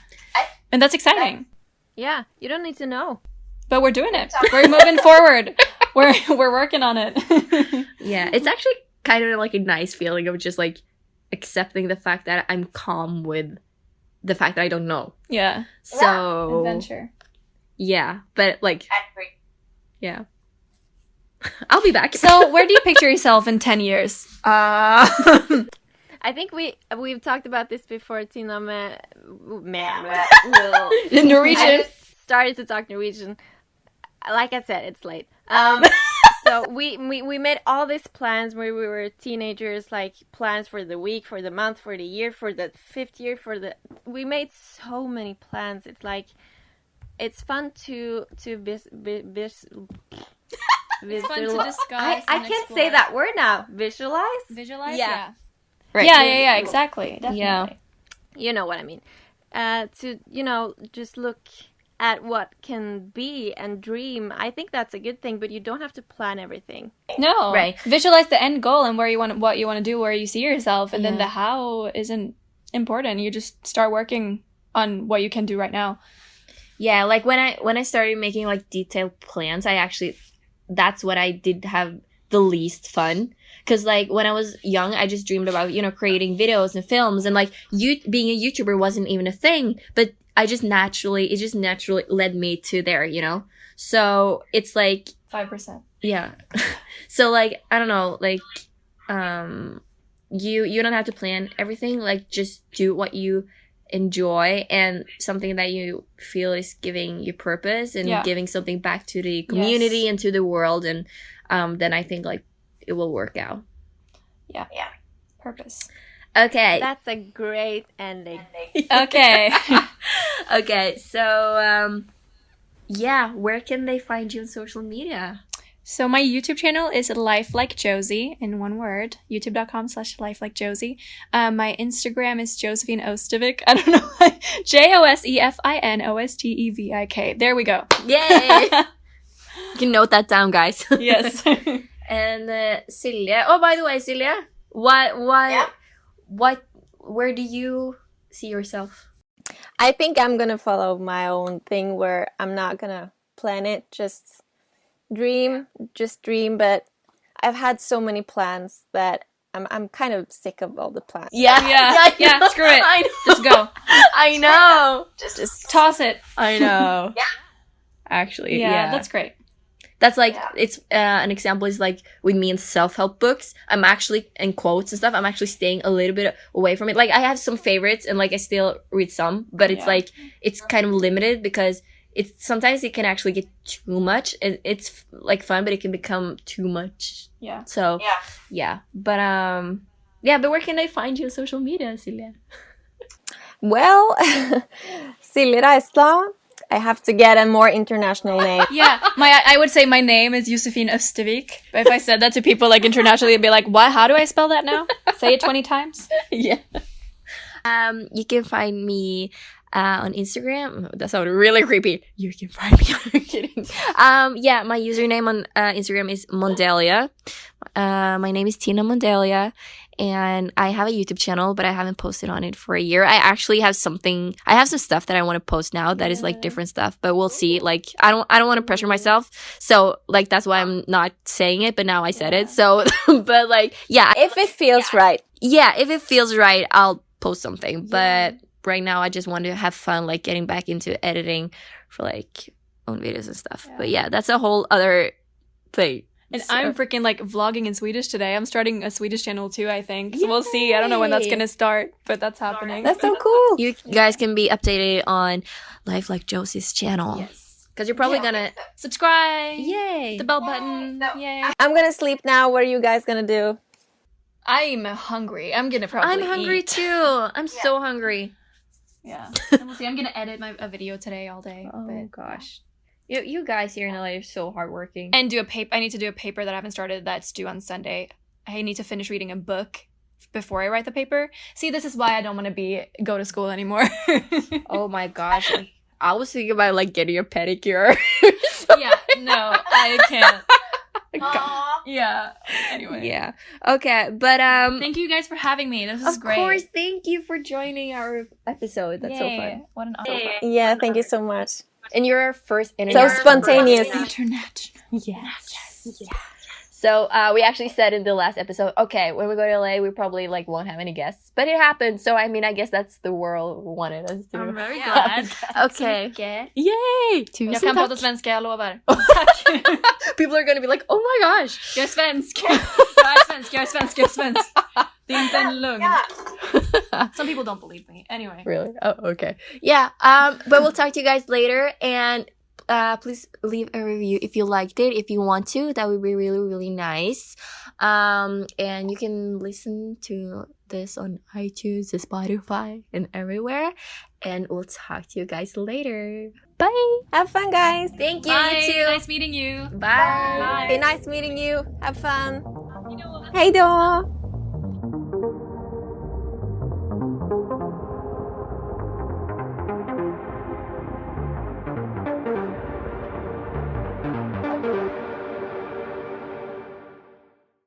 And that's exciting. Yeah, you don't need to know. But we're doing it. We're moving forward. We're working on it. Yeah, it's actually kind of like a nice feeling of just like accepting the fact that I'm calm with the fact that I don't know. Yeah. So adventure. Yeah, but like, yeah. I'll be back. So, where do you picture yourself in 10 years? I think we've talked about this before, Tina. In Norwegian. I just started to talk Norwegian. Like I said, it's late. So we made all these plans when we were teenagers, like plans for the week, for the month, for the year, for the 5th year, we made so many plans. It's like, it's fun to It's fun to discuss. I can't say that word now. Visualize? Visualize? Yeah. Right. Yeah, exactly. Definitely. Yeah. You know what I mean. to, you know, just look at what can be and dream. I think that's a good thing, but you don't have to plan everything. No. Right. Visualize the end goal and what you want to do, where you see yourself, and then Yeah. the how isn't important. You just start working on what you can do right now. Yeah, like when I started making like detailed plans, that's what I did have the least fun. Because like when I was young, I just dreamed about, you know, creating videos and films, and like being a YouTuber wasn't even a thing, but it just naturally led me to there, you know? So it's like 5%. yeah. So like I don't know, like you don't have to plan everything, like just do what you enjoy and something that you feel is giving you purpose and giving something back to the community and to the world, and then I think like it will work out. Yeah. Purpose. Okay. That's a great ending. Okay. Okay, so yeah, where can they find you on social media? So my YouTube channel is Life Like Josie, in one word, youtube.com/lifelikejosie. My Instagram is Josefin Östevik. I don't know. JOSEFINOSTEVIK. There we go. Yay! You can note that down, guys. Yes. And Silje. Oh, by the way, Silje, where do you see yourself? I think I'm gonna follow my own thing where I'm not gonna plan it, just dream, but I've had so many plans that I'm kind of sick of all the plans. Yeah, screw it. I know. Just go. I know. Just Toss it. I know. Actually, Yeah, that's great. That's like, it's an example is like with me in self-help books, I'm actually, in quotes and stuff, I'm actually staying a little bit away from it. Like I have some favorites and like I still read some, but it's like, it's kind of limited because sometimes it can actually get too much. It's like fun, but it can become too much. Yeah. So, yeah. But where can they find you on social media, Silje? well, Silje Reistad. I have to get a more international name. Yeah, I would say my name is Josefin Östevik. But if I said that to people like internationally, they'd be like, "What? How do I spell that now? Say it 20 times." Yeah. You can find me on Instagram. That sounded really creepy. You can find me. I'm kidding. Yeah, my username on Instagram is Mondelia. My name is Tina Mondelia. And I have a YouTube channel, but I haven't posted on it for a year. I actually have some stuff that I want to post now that is like different stuff, but we'll see. Like, I don't want to pressure myself. So like, that's why I'm not saying it, but now I said it. So, but like, yeah. If it feels right. Yeah, if it feels right, I'll post something. But right now I just want to have fun, like getting back into editing for like own videos and stuff. But yeah, that's a whole other thing. And I'm freaking like vlogging in Swedish today. I'm starting a Swedish channel too, I think. So we'll see. I don't know when that's gonna start, but that's happening. That's so cool. You guys can be updated on Life Like Josie's channel. Yes. Because you're probably gonna subscribe. Yay. The bell button. Yay. I'm gonna sleep now. What are you guys gonna do? I'm hungry. I'm gonna probably I'm hungry eat. too. I'm so hungry. Yeah. And we'll see. I'm gonna edit a video today all day. Oh gosh. You guys here in LA are so hardworking. And do a paper. I need to do a paper that I haven't started that's due on Sunday. I need to finish reading a book before I write the paper. See, this is why I don't want to go to school anymore. Oh my gosh. Like, I was thinking about like getting a pedicure. Yeah, no, I can't. Yeah. Anyway. Yeah. Okay, but thank you guys for having me. This is great. Of course, thank you for joining our episode. That's so fun. What an honor. Yeah, thank you so much. And you're our first internet. So spontaneous. International. Yes. So we actually said in the last episode, okay, when we go to LA, we probably like won't have any guests, but it happened. So I mean, I guess that's the world wanted us to. I'm very glad. Okay. Yay! Jag kan prata svenska, jag lovar. People are gonna be like, oh my gosh. Jag är svensk. Jag är svensk. Det är inte en lögn. Some people don't believe me. Anyway. Really? Oh, okay. Yeah. But we'll talk to you guys later, and please leave a review if you liked it. If you want to, that would be really, really nice. And you can listen to this on iTunes, Spotify, and everywhere. And we'll talk to you guys later. Bye. Have fun, guys. Thank you. Bye. You too. Nice meeting you. Bye. Hey, nice meeting you. Have fun. Hey då.